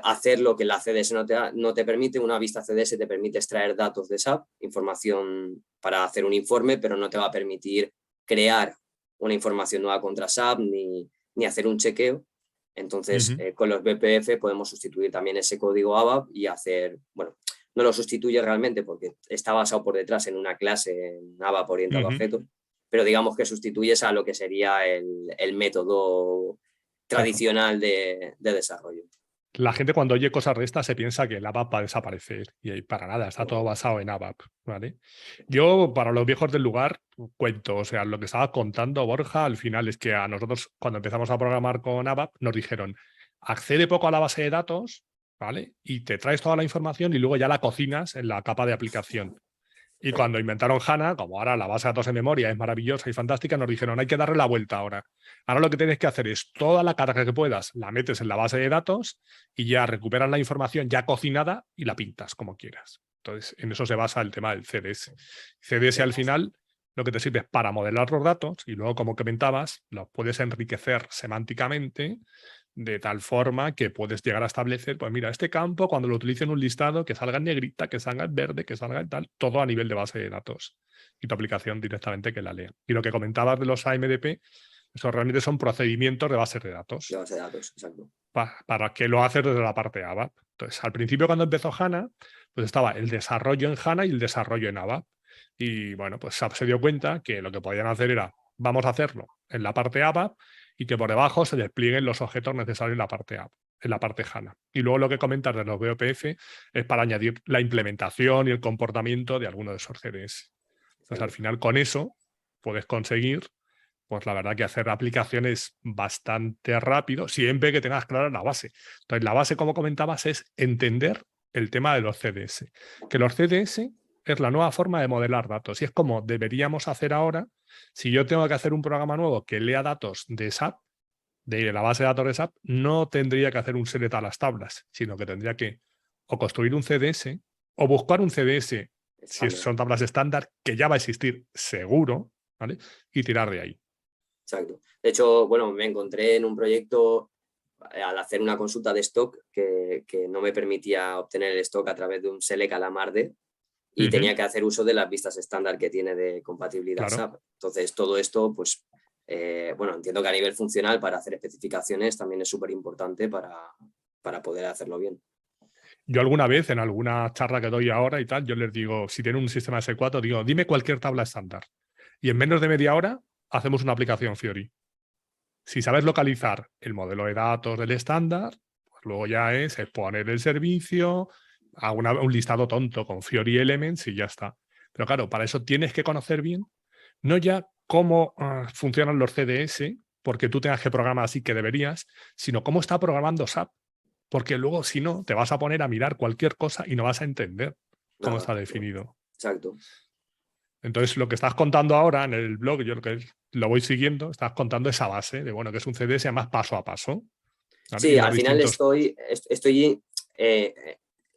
hacer lo que la CDS no te permite. Una vista CDS te permite extraer datos de SAP, información para hacer un informe, pero no te va a permitir crear una información nueva contra SAP ni hacer un chequeo. Entonces, con los BPF podemos sustituir también ese código ABAP y hacer, bueno, no lo sustituye realmente porque está basado por detrás en una clase en ABAP orientado a objetos, pero digamos que sustituyes a lo que sería el método tradicional de desarrollo. La gente cuando oye cosas de estas se piensa que el ABAP va a desaparecer y para nada, está todo basado en ABAP, ¿vale? Yo, para los viejos del lugar, cuento, o sea, lo que estaba contando Borja al final es que a nosotros cuando empezamos a programar con ABAP nos dijeron, accede poco a la base de datos, ¿vale? Y te traes toda la información y luego ya la cocinas en la capa de aplicación. Y cuando inventaron HANA, como ahora la base de datos en memoria es maravillosa y fantástica, nos dijeron, hay que darle la vuelta ahora. Ahora lo que tienes que hacer es toda la carga que puedas, la metes en la base de datos y ya recuperas la información ya cocinada y la pintas como quieras. Entonces, en eso se basa el tema del CDS. CDS al final lo que te sirve es para modelar los datos y luego, como comentabas, los puedes enriquecer semánticamente de tal forma que puedes llegar a establecer, pues mira, este campo cuando lo utilice en un listado, que salga en negrita, que salga en verde, que salga en tal, todo a nivel de base de datos y tu aplicación directamente que la lea. Y lo que comentabas de los AMDP, eso realmente son procedimientos de bases de datos. De base de datos, exacto. Para que lo haces desde la parte ABAP. Entonces, al principio cuando empezó HANA, pues estaba el desarrollo en HANA y el desarrollo en ABAP. Y bueno, pues SAP se dio cuenta que lo que podían hacer era, vamos a hacerlo en la parte ABAP y que por debajo se desplieguen los objetos necesarios en la parte ABAP, en la parte HANA. Y luego lo que comentas de los BOPF es para añadir la implementación y el comportamiento de alguno de esos CDS. Entonces, al final, con eso puedes conseguir, pues la verdad que hacer aplicaciones bastante rápido, siempre que tengas clara la base. Entonces, la base, como comentabas, es entender el tema de los CDS. Que los CDS es la nueva forma de modelar datos y es como deberíamos hacer ahora si yo tengo que hacer un programa nuevo que lea datos de SAP, de la base de datos de SAP, no tendría que hacer un select a las tablas, sino que tendría que o construir un CDS o buscar un CDS, si son tablas estándar, que ya va a existir seguro, ¿vale? Y tirar de ahí. Exacto. De hecho, bueno, me encontré en un proyecto al hacer una consulta de stock que no me permitía obtener el stock a través de un select a la Marde y tenía que hacer uso de las vistas estándar que tiene de compatibilidad SAP. Entonces, todo esto, pues, bueno, entiendo que a nivel funcional para hacer especificaciones también es súper importante para poder hacerlo bien. Yo alguna vez, en alguna charla que doy ahora y tal, yo les digo, si tienen un sistema S4, digo, dime cualquier tabla estándar. Y en menos de media hora hacemos una aplicación Fiori. Si sabes localizar el modelo de datos del estándar, pues luego ya es exponer el servicio a un listado tonto con Fiori Elements y ya está. Pero claro, para eso tienes que conocer bien, no ya cómo funcionan los CDS, porque tú tengas que programar así que deberías, sino cómo está programando SAP. Porque luego, si no, te vas a poner a mirar cualquier cosa y no vas a entender cómo está definido. Exacto. Entonces, lo que estás contando ahora en el blog, yo lo voy siguiendo, estás contando esa base de, bueno, que es un CDS además paso a paso. ¿Vale? Sí, al final estoy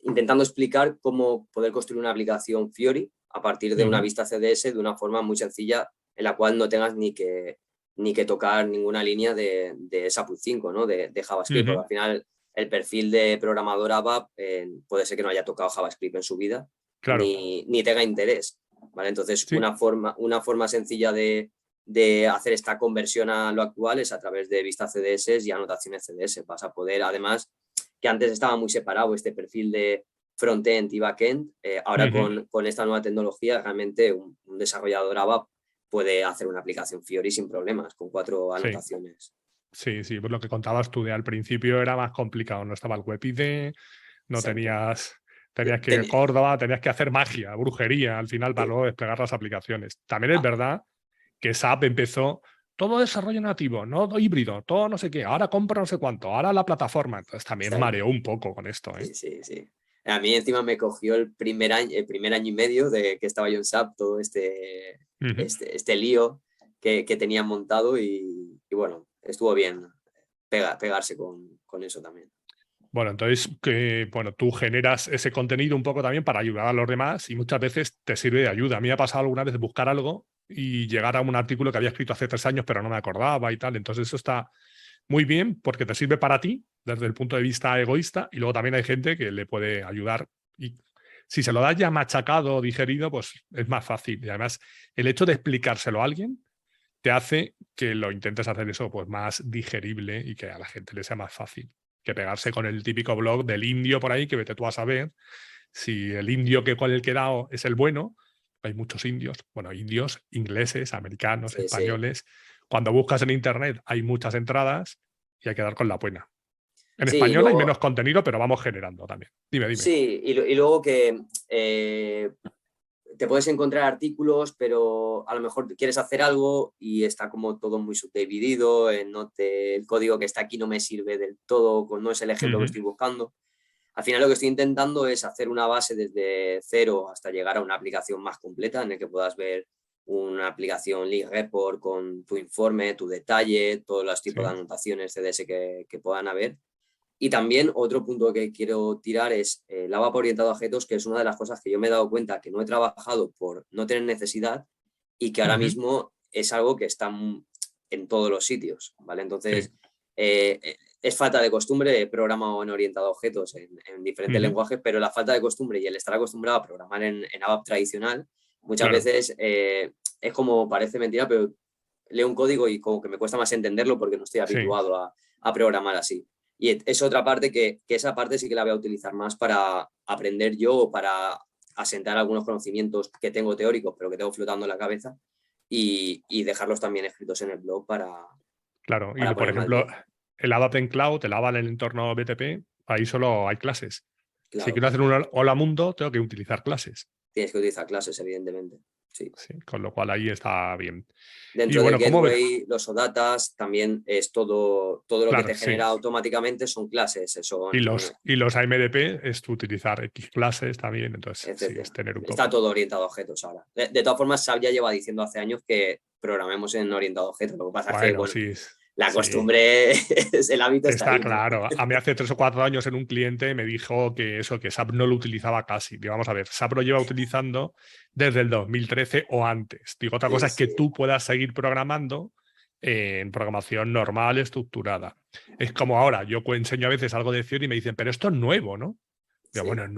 intentando explicar cómo poder construir una aplicación Fiori a partir de una vista CDS de una forma muy sencilla en la cual no tengas ni que tocar ninguna línea de SAP 5, ¿no? de JavaScript, porque al final el perfil de programador ABAP puede ser que no haya tocado JavaScript en su vida, claro, ni tenga interés, ¿vale? Entonces, una forma sencilla de hacer esta conversión a lo actual es a través de vistas CDS y anotaciones CDS. Vas a poder, además, que antes estaba muy separado este perfil de front-end y back-end, ahora con esta nueva tecnología realmente un desarrollador ABAP puede hacer una aplicación Fiori sin problemas, con 4 anotaciones. Sí, pues lo que contabas tú de al principio era más complicado, no estaba el WebID, no tenías que Córdoba, tenías que hacer magia, brujería al final para luego desplegar las aplicaciones. También es verdad que SAP empezó todo desarrollo nativo, no híbrido, todo no sé qué, ahora compra no sé cuánto, ahora la plataforma, entonces también mareó un poco con esto. Sí. A mí encima me cogió el primer año y medio de que estaba yo en SAP, todo este lío que tenían montado y bueno, estuvo bien pegarse con eso también. Bueno, entonces tú generas ese contenido un poco también para ayudar a los demás y muchas veces te sirve de ayuda. A mí me ha pasado alguna vez buscar algo y llegar a un artículo que había escrito hace 3 años pero no me acordaba y tal. Entonces eso está muy bien porque te sirve para ti desde el punto de vista egoísta y luego también hay gente que le puede ayudar y si se lo das ya machacado o digerido, pues es más fácil. Y además el hecho de explicárselo a alguien te hace que lo intentes hacer eso pues más digerible y que a la gente le sea más fácil que pegarse con el típico blog del indio por ahí, que vete tú a saber si el indio con el que he dado es el bueno. Hay muchos indios, bueno, indios, ingleses, americanos, españoles. Cuando buscas en internet hay muchas entradas y hay que dar con la buena. En español luego hay menos contenido, pero vamos generando también. Dime. Sí, y luego que te puedes encontrar artículos, pero a lo mejor quieres hacer algo y está como todo muy subdividido, el código que está aquí no me sirve del todo, no es el ejemplo que estoy buscando. Al final lo que estoy intentando es hacer una base desde cero hasta llegar a una aplicación más completa en la que puedas ver una aplicación Lead Report con tu informe, tu detalle, todos los tipos de anotaciones CDS que puedan haber. Y también otro punto que quiero tirar es el ABAP orientado a objetos, que es una de las cosas que yo me he dado cuenta que no he trabajado por no tener necesidad y que ahora mismo es algo que está en todos los sitios, ¿vale? Entonces, es falta de costumbre. He programado en orientado a objetos en diferentes lenguajes, pero la falta de costumbre y el estar acostumbrado a programar en ABAP tradicional, muchas veces es como, parece mentira, pero leo un código y como que me cuesta más entenderlo porque no estoy habituado a programar así. Y es otra parte que esa parte sí que la voy a utilizar más para aprender yo o para asentar algunos conocimientos que tengo teóricos, pero que tengo flotando en la cabeza y dejarlos también escritos en el blog para... Claro, y para por ponerme al ejemplo, día. el ABAP en Cloud, el ABAP en el entorno BTP, ahí solo hay clases. Si Claro, quiero hacer un hola mundo, tengo que utilizar clases. tienes que utilizar clases, evidentemente. Sí. Sí, con lo cual ahí está bien. Y Dentro del bueno, ¿cómo ves? gateway, los ODatas también es todo lo que Claro, te sí. genera automáticamente son clases, Y son los AMDP es utilizar X clases también, entonces sí, es etcétera. tener un Está poco. todo orientado a objetos ahora. De todas formas, SAP ya lleva diciendo hace años que programemos en orientado a objetos. Lo que pasa es que, Bueno, bueno, sí, la sí. costumbre, el hábito está Está ahí, ¿no? claro. A mí hace 3 o 4 años en un cliente me dijo que eso, que SAP no lo utilizaba casi. Digo, vamos a ver, SAP lo lleva utilizando desde el 2013 o antes. Digo, otra cosa es que Sí, tú puedas seguir programando en programación normal, estructurada. Es como ahora, yo enseño a veces algo de Fiori y me dicen, pero esto es nuevo, ¿no? Digo, sí, bueno,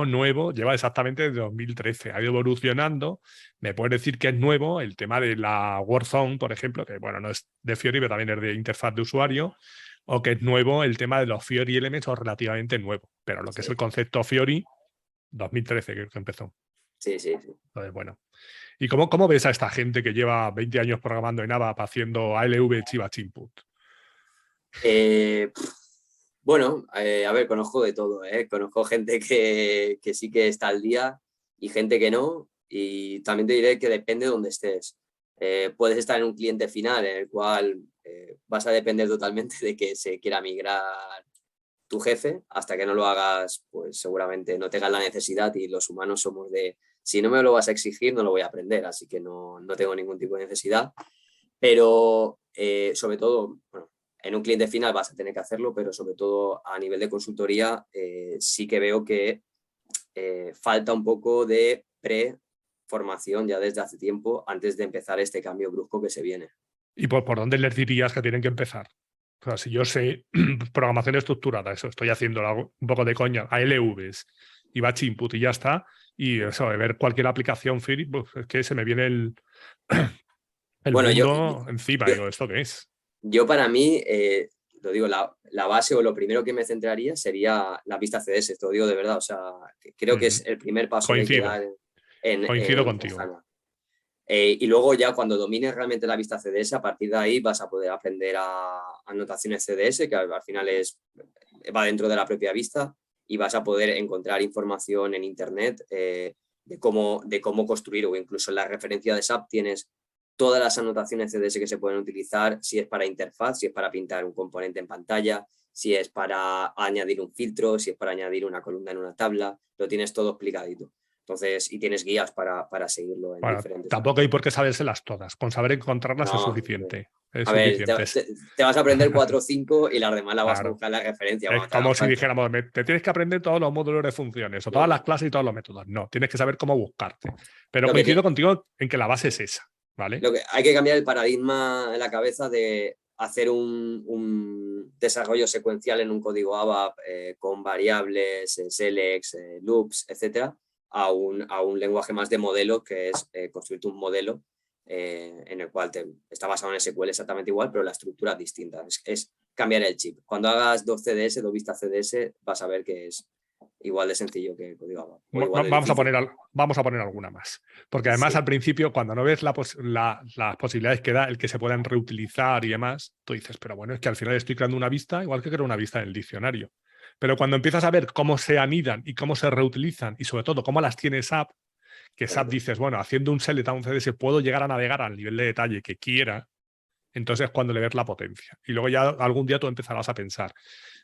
nuevo, lleva exactamente desde 2013, ha ido evolucionando. Me puedes decir que es nuevo el tema de la Warzone, por ejemplo, que bueno, no es de Fiori, pero también es de interfaz de usuario, o que es nuevo el tema de los Fiori Elements o relativamente nuevo, pero lo que es el sí, concepto Fiori, 2013 creo que empezó. sí, sí. Entonces, bueno. ¿Y cómo ves a esta gente que lleva 20 años programando en ABAP haciendo ALV Chiva Input? Eh, bueno, a ver, conozco de todo, ¿eh? Conozco gente que sí que está al día y gente que no. Y también te diré que depende de dónde estés. Puedes estar en un cliente final en el cual vas a depender totalmente de que se quiera migrar tu jefe. Hasta que no lo hagas, pues seguramente no tengas la necesidad y los humanos somos de, si no me lo vas a exigir, no lo voy a aprender. Así que no tengo ningún tipo de necesidad. Pero sobre todo, bueno, en un cliente final vas a tener que hacerlo, pero sobre todo a nivel de consultoría sí que veo que falta un poco de pre-formación ya desde hace tiempo antes de empezar este cambio brusco que se viene. ¿Y por dónde les dirías que tienen que empezar? O sea, si yo sé programación estructurada, eso estoy haciendo un poco de coña, ALVs y batch input y ya está. Y eso, de ver cualquier aplicación Fiori, pues, es que se me viene el Bueno, mundo encima. yo, Digo, ¿esto qué es? yo para mí, lo digo, la base o lo primero que me centraría sería la vista CDS, te lo digo de verdad. O sea, creo que es el primer paso que hay que Coincido, dar coincido en contigo. HANA. Y luego ya cuando domines realmente la vista CDS, a partir de ahí vas a poder aprender a anotaciones CDS, que al final va dentro de la propia vista, y vas a poder encontrar información en Internet de cómo construir, o incluso en la referencia de SAP tienes todas las anotaciones CDS que se pueden utilizar, si es para interfaz, si es para pintar un componente en pantalla, si es para añadir un filtro, si es para añadir una columna en una tabla, lo tienes todo explicadito. Entonces, y tienes guías para seguirlo en Bueno, diferentes tampoco hay ámbitos. por qué sabérselas todas. Con saber encontrarlas es No, suficiente. Es a ver, suficiente. te vas a aprender 4 o 5 y las demás las vas a Claro. buscar en la referencia Es cuando te hagan como si falta. dijéramos, te tienes que aprender todos los módulos de funciones o todas las No, clases y todos los métodos. No, tienes que saber cómo buscarte. Pero lo que, coincido contigo en que la base es esa, ¿vale? hay que cambiar el paradigma en la cabeza de hacer un desarrollo secuencial en un código ABAP con variables, selects, loops, etcétera, a un lenguaje más de modelo que es construirte un modelo en el cual está basado en SQL exactamente igual, pero la estructura es distinta. Es cambiar el chip. Cuando hagas 2 CDS, 2 vistas CDS, vas a ver que es igual de sencillo que el código ABAP, o igual de Vamos a difícil. poner alguna más. Porque además al Sí, principio, cuando no ves las posibilidades que da el que se puedan reutilizar y demás, tú dices, pero bueno, es que al final estoy creando una vista, igual que creo una vista en el diccionario. Pero cuando empiezas a ver cómo se anidan y cómo se reutilizan y sobre todo cómo las tiene SAP, que SAP claro. dices, bueno, haciendo un select a un CDS puedo llegar a navegar al nivel de detalle que quiera, entonces es cuando le ves la potencia. Y luego ya algún día tú empezarás a pensar.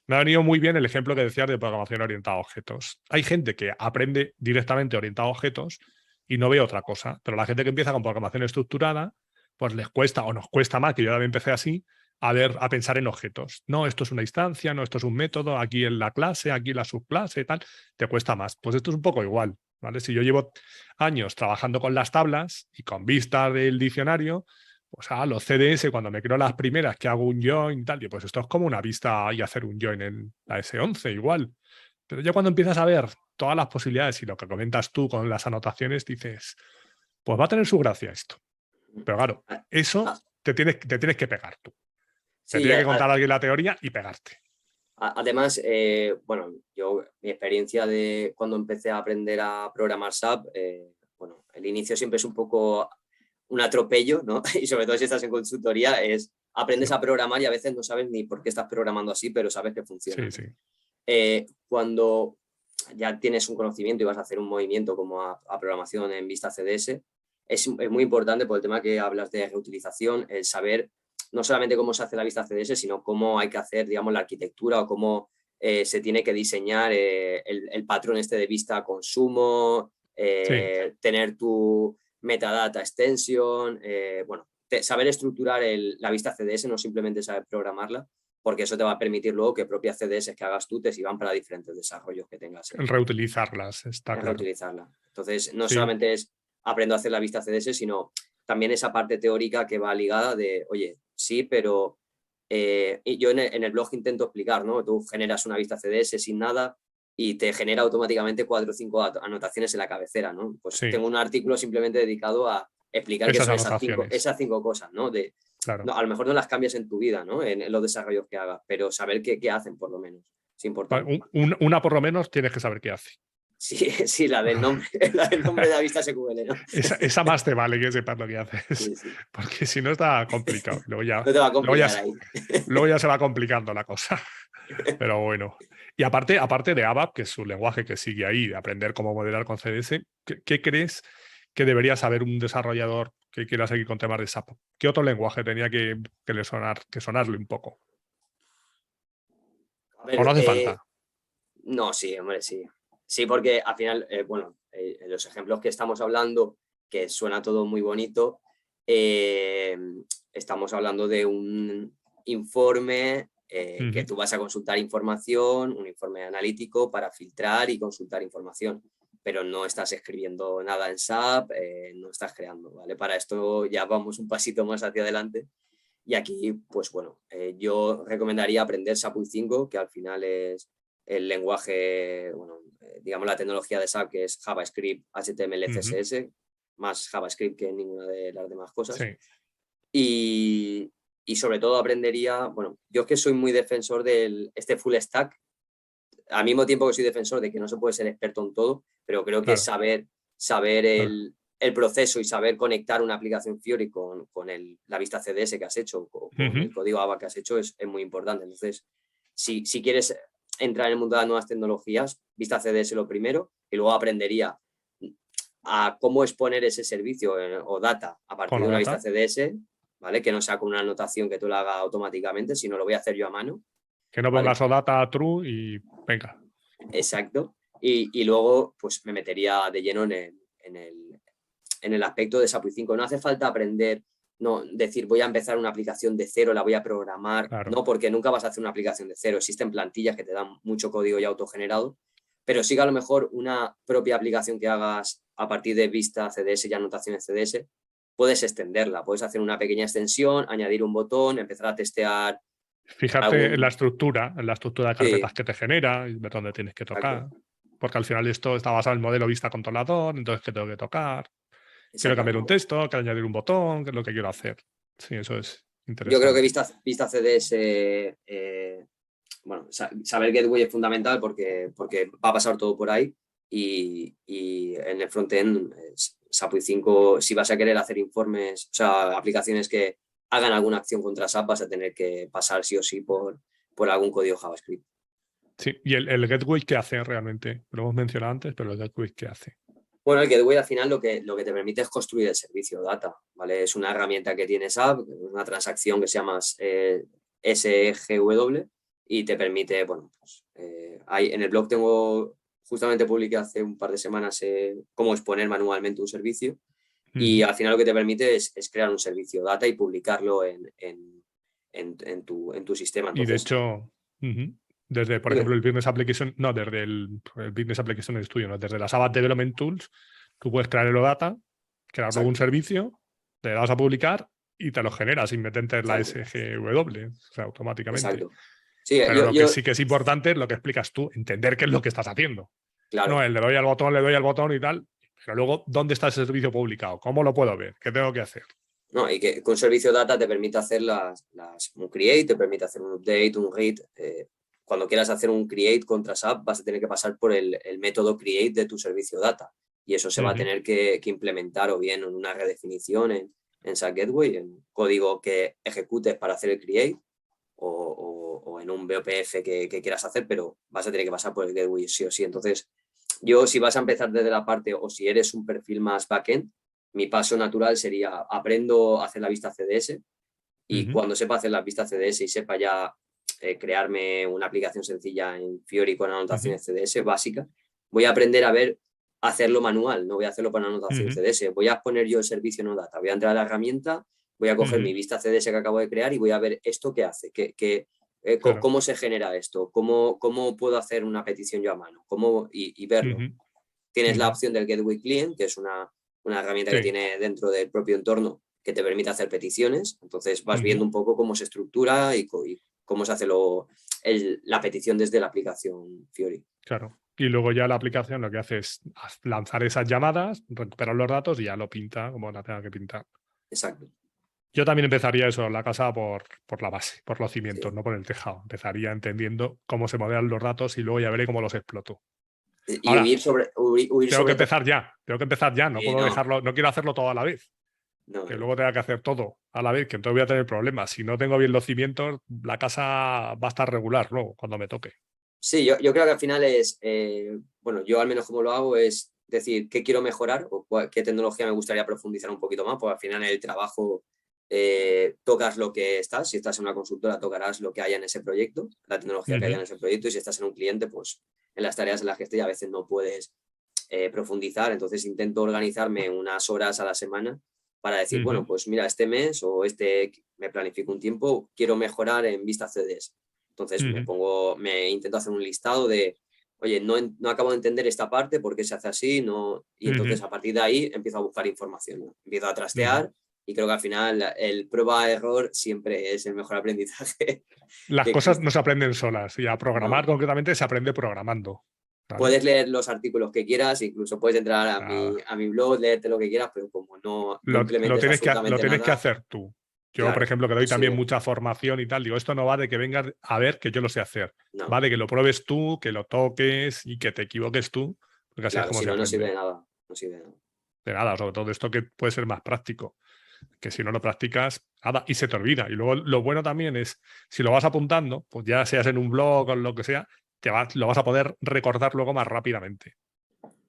Me ha venido muy bien el ejemplo que decías de programación orientada a objetos. Hay gente que aprende directamente orientada a objetos y no ve otra cosa, pero la gente que empieza con programación estructurada, pues les cuesta o nos cuesta más, que yo también empecé así, a pensar en objetos. No, esto es una instancia, no, esto es un método, aquí en la clase, aquí en la subclase, tal, te cuesta más. Pues esto es un poco igual, ¿vale? Si yo llevo años trabajando con las tablas y con vistas del diccionario, pues los CDS, cuando me creo las primeras que hago un join, tal, y pues esto es como una vista y hacer un join en la S11 igual. Pero ya cuando empiezas a ver todas las posibilidades y lo que comentas tú con las anotaciones, dices, pues va a tener su gracia esto. Pero claro, Ah, eso ah, te tienes que pegar tú. Te sí, tiene que contar alguien la teoría y pegarte. además, bueno, yo, mi experiencia de cuando empecé a aprender a programar SAP, bueno, el inicio siempre es un poco un atropello, ¿no? Y sobre todo si estás en consultoría, aprendes Sí, a programar y a veces no sabes ni por qué estás programando así, pero sabes que funciona, sí, ¿no? sí. Cuando ya tienes un conocimiento y vas a hacer un movimiento como a programación en vista CDS, es muy importante por el tema que hablas de reutilización, el saber no solamente cómo se hace la vista CDS, sino cómo hay que hacer, digamos, la arquitectura o cómo se tiene que diseñar el patrón este de vista consumo, Sí, tener tu metadata extension, bueno, saber estructurar la vista CDS, no simplemente saber programarla, porque eso te va a permitir luego que propias CDS que hagas tú te sirvan para diferentes desarrollos que tengas reutilizarlas, está en claro. reutilizarla. Entonces, no Sí, solamente es aprendo a hacer la vista CDS, sino también esa parte teórica que va ligada de, oye, sí, pero y yo en el blog intento explicar, ¿no? Tú generas una vista CDS sin nada y te genera automáticamente 4 o 5 anotaciones en la cabecera, ¿no? Pues sí, tengo un artículo simplemente dedicado a explicar qué esas son anotaciones, esas cinco cosas, ¿no? claro. No, a lo mejor no las cambias en tu vida, ¿no? En los desarrollos que hagas, pero saber qué hacen, por lo menos. Es importante. Una por lo menos tienes que saber qué hace. Sí, sí, la del nombre, la del nombre de la vista SQL, ¿no? Esa más te vale que sepas lo que haces, Sí, sí. porque si no está complicado. No te va a Luego ya, complicar ahí. luego ya se va complicando la cosa. Pero bueno. Y aparte de ABAP, que es un lenguaje que sigue ahí, de aprender cómo modelar con CDS, ¿qué crees que debería saber un desarrollador que quiera seguir con temas de SAP? ¿Qué otro lenguaje tenía que sonarle un poco? A ¿O no ver, hace falta? no, sí, hombre, sí. Sí, porque al final, bueno, los ejemplos que estamos hablando, que suena todo muy bonito, eh, estamos hablando de un informe que Ujú. tú vas a consultar información, un informe analítico para filtrar y consultar información, pero no estás escribiendo nada en SAP, no estás creando, ¿vale? Para esto ya vamos un pasito más hacia adelante. Y aquí, pues bueno, yo recomendaría aprender SAP UI5, que al final es el lenguaje, bueno, digamos la tecnología de SAP, que es JavaScript, HTML, Ujú. CSS, más JavaScript que ninguna de las demás cosas. Sí, Y, y sobre todo aprendería, bueno, yo que soy muy defensor de este full stack, al mismo tiempo que soy defensor de que no se puede ser experto en todo, pero creo que claro. saber Claro. el proceso y saber conectar una aplicación Fiori con la vista CDS que has hecho, con Ujú. el código ABA que has hecho, es muy importante. Entonces, si quieres entrar en el mundo de las nuevas tecnologías, vista CDS lo primero, y luego aprendería a cómo exponer ese servicio o data a Con partir de la una vista data. CDS, ¿vale? Que no sea con una anotación que tú la hagas automáticamente, sino lo voy a hacer yo a mano, Que no ¿vale? pongas o data true y venga. Exacto. Y luego, pues me metería de lleno en el aspecto de SAP i5. No hace falta aprender, no decir voy a empezar una aplicación de cero, la voy a programar, Claro. no, porque nunca vas a hacer una aplicación de cero. Existen plantillas que te dan mucho código ya autogenerado, pero sí que a lo mejor una propia aplicación que hagas a partir de vista CDS y anotaciones CDS, puedes extenderla, puedes hacer una pequeña extensión, añadir un botón, empezar a testear Fijarte algún... en la estructura de carpetas Sí, que te genera y ver dónde tienes que exacto, tocar. Porque al final esto está basado en el modelo vista controlador, entonces ¿qué tengo que tocar? Quiero cambiar un exactamente. texto, quiero añadir un botón, ¿qué es lo que quiero hacer? Sí, eso es Yo creo que interesante. vista CDS, bueno, saber Gateway es fundamental porque va a pasar todo por ahí y en el frontend, SAP i5, si vas a querer hacer informes, o sea, aplicaciones que hagan alguna acción contra SAP, vas a tener que pasar sí o sí por algún código JavaScript. Sí, y el gateway, ¿qué hace realmente? Lo hemos mencionado antes, pero el gateway, ¿qué hace? Bueno, el Gateway al final lo que te permite es construir el servicio data, ¿vale? Es una herramienta que tiene SAP, una transacción que se llama SGW y te permite, bueno, pues en el blog justamente publiqué hace un par de semanas cómo exponer manualmente un servicio y Ujú. al final lo que te permite es crear un servicio data y publicarlo en tu sistema. Y de Entonces, hecho, desde, por ejemplo, el Business Application, no, desde el Business Application Studio, no, desde las App Development Tools, tú puedes crear el OData, crear luego un exacto, servicio, le das a publicar y te lo genera sin meterte en la exacto, SGW, o sea, automáticamente. exacto. Sí, Pero lo que sí que es importante es lo que explicas tú, entender qué es lo que estás haciendo. No, claro. le doy al botón y tal, pero luego, ¿dónde está ese servicio publicado? ¿Cómo lo puedo ver? ¿Qué tengo que hacer? No, y que con servicio data te permite hacer un create, te permite hacer un update, un read. Cuando quieras hacer un create contra SAP, vas a tener que pasar por el método create de tu servicio data. Y eso se va a tener que implementar o bien en una redefinición en SAP Gateway, en código que ejecutes para hacer el create, o en un BOPF que quieras hacer, pero vas a tener que pasar por el Gateway sí o sí. Entonces, yo si vas a empezar desde la parte, o si eres un perfil más backend, mi paso natural sería aprendo a hacer la vista CDS y cuando sepa hacer la vista CDS y sepa ya crearme una aplicación sencilla en Fiori con anotaciones CDS básica, voy a aprender a ver hacerlo manual, no voy a hacerlo con anotación CDS, voy a poner yo el servicio no data, voy a entrar a la herramienta, voy a coger mi vista CDS que acabo de crear y voy a ver esto qué hace, Claro. cómo se genera esto, cómo puedo hacer una petición yo a mano, y verlo. Tienes la opción del Gateway Client, que es una herramienta que tiene dentro del propio entorno que te permite hacer peticiones. Entonces vas viendo un poco cómo se estructura y cómo se hace la petición desde la aplicación Fiori. Claro. Y luego ya la aplicación lo que hace es lanzar esas llamadas, recuperar los datos y ya lo pinta como la tenga que pintar. Exacto. Yo también empezaría eso, la casa por la base, por los cimientos, Sí. no por el tejado. Empezaría entendiendo cómo se modelan los datos y luego ya veré cómo los exploto. Y Ahora, huir sobre tengo que todo. empezar ya, no Sí, puedo no, dejarlo, no quiero hacerlo todo a la vez. no, Que no. luego tenga que hacer todo a la vez, que entonces voy a tener problemas. Si no tengo bien los cimientos, la casa va a estar regular luego, cuando me toque. Sí, yo creo que al final es, bueno, yo al menos como lo hago es decir qué quiero mejorar o qué tecnología me gustaría profundizar un poquito más, porque al final en el trabajo tocas lo que estás, si estás en una consultora tocarás lo que haya en ese proyecto, la tecnología que haya en ese proyecto, y si estás en un cliente, pues en las tareas en las que estoy a veces no puedes profundizar, entonces intento organizarme unas horas a la semana para decir, bueno, pues mira, este mes o me planifico un tiempo, quiero mejorar en vista CDS. Entonces me intento hacer un listado de, oye, no acabo de entender esta parte, ¿por qué se hace así? No, y entonces a partir de ahí empiezo a buscar información, ¿no? Empiezo a trastear y creo que al final el prueba-error siempre es el mejor aprendizaje Las que cosas existe. no se aprenden solas y a programar No. concretamente se aprende programando. ¿Vale? Puedes leer los artículos que quieras, incluso puedes entrar a Nada. mi blog, leerte lo que quieras, pero como no Lo implementes absolutamente tienes que nada, hacer tú. Yo, por claro, ejemplo, que doy también eso mucha formación y tal, digo, esto no va de que vengas a ver que yo lo sé hacer. no, Va de que lo pruebes tú, que lo toques y que te equivoques tú, porque así es claro, como si se no, no sirve aprende. de nada, no sirve de nada. De nada, sobre todo esto que puede ser más práctico, que si no lo practicas, nada, y se te olvida. Y luego lo bueno también es, si lo vas apuntando, pues ya seas en un blog o en lo que sea, lo vas a poder recordar luego más rápidamente.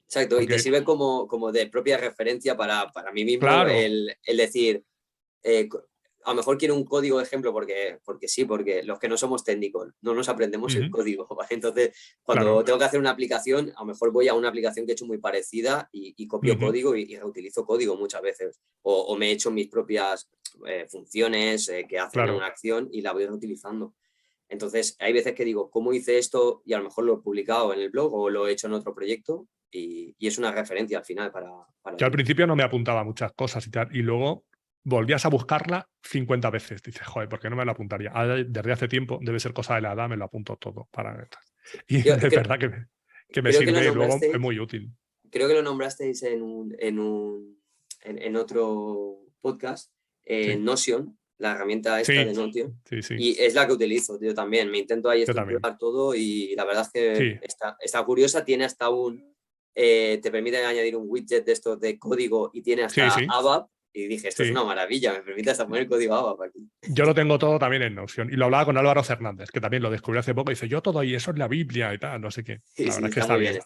Exacto, y te Porque, sirve como de propia referencia para mí mismo claro, el decir, eh, a lo mejor quiero un código de ejemplo porque sí, porque los que no somos técnicos no nos aprendemos el código, ¿vale? Entonces, cuando claro. tengo que hacer una aplicación, a lo mejor voy a una aplicación que he hecho muy parecida y copio código y reutilizo código muchas veces, o me he hecho mis propias funciones que hacen Claro. una acción y la voy reutilizando. Entonces, hay veces que digo, ¿cómo hice esto? Y a lo mejor lo he publicado en el blog o lo he hecho en otro proyecto y es una referencia al final para Yo al ti. principio no me apuntaba a muchas cosas y tal, y luego volvías a buscarla 50 veces. Dices, joder, ¿por qué no me lo apuntaría? Ahora, desde hace tiempo, debe ser cosa de la edad, me lo apunto todo para. Sí. Y Yo es verdad que me creo que lo sirve y luego es nombrasteis, muy útil. creo que lo nombrasteis en otro podcast, Sí, Notion, la herramienta esta de sí, Notion, sí, sí. y es la que utilizo yo también. Me intento ahí Yo también. estructurar todo y la verdad es que Sí, está curiosa, tiene hasta te permite añadir un widget de estos de código y tiene sí, hasta sí, ABAP y dije, esto es una sí. maravilla, me permite hasta poner código ABAP aquí. Yo lo tengo todo también en Notion. Y lo hablaba con Álvaro Fernández, que también lo descubrió hace poco. Y dice, yo todo y eso es la Biblia y tal, no sé qué. Sí, La sí, verdad es que está bien.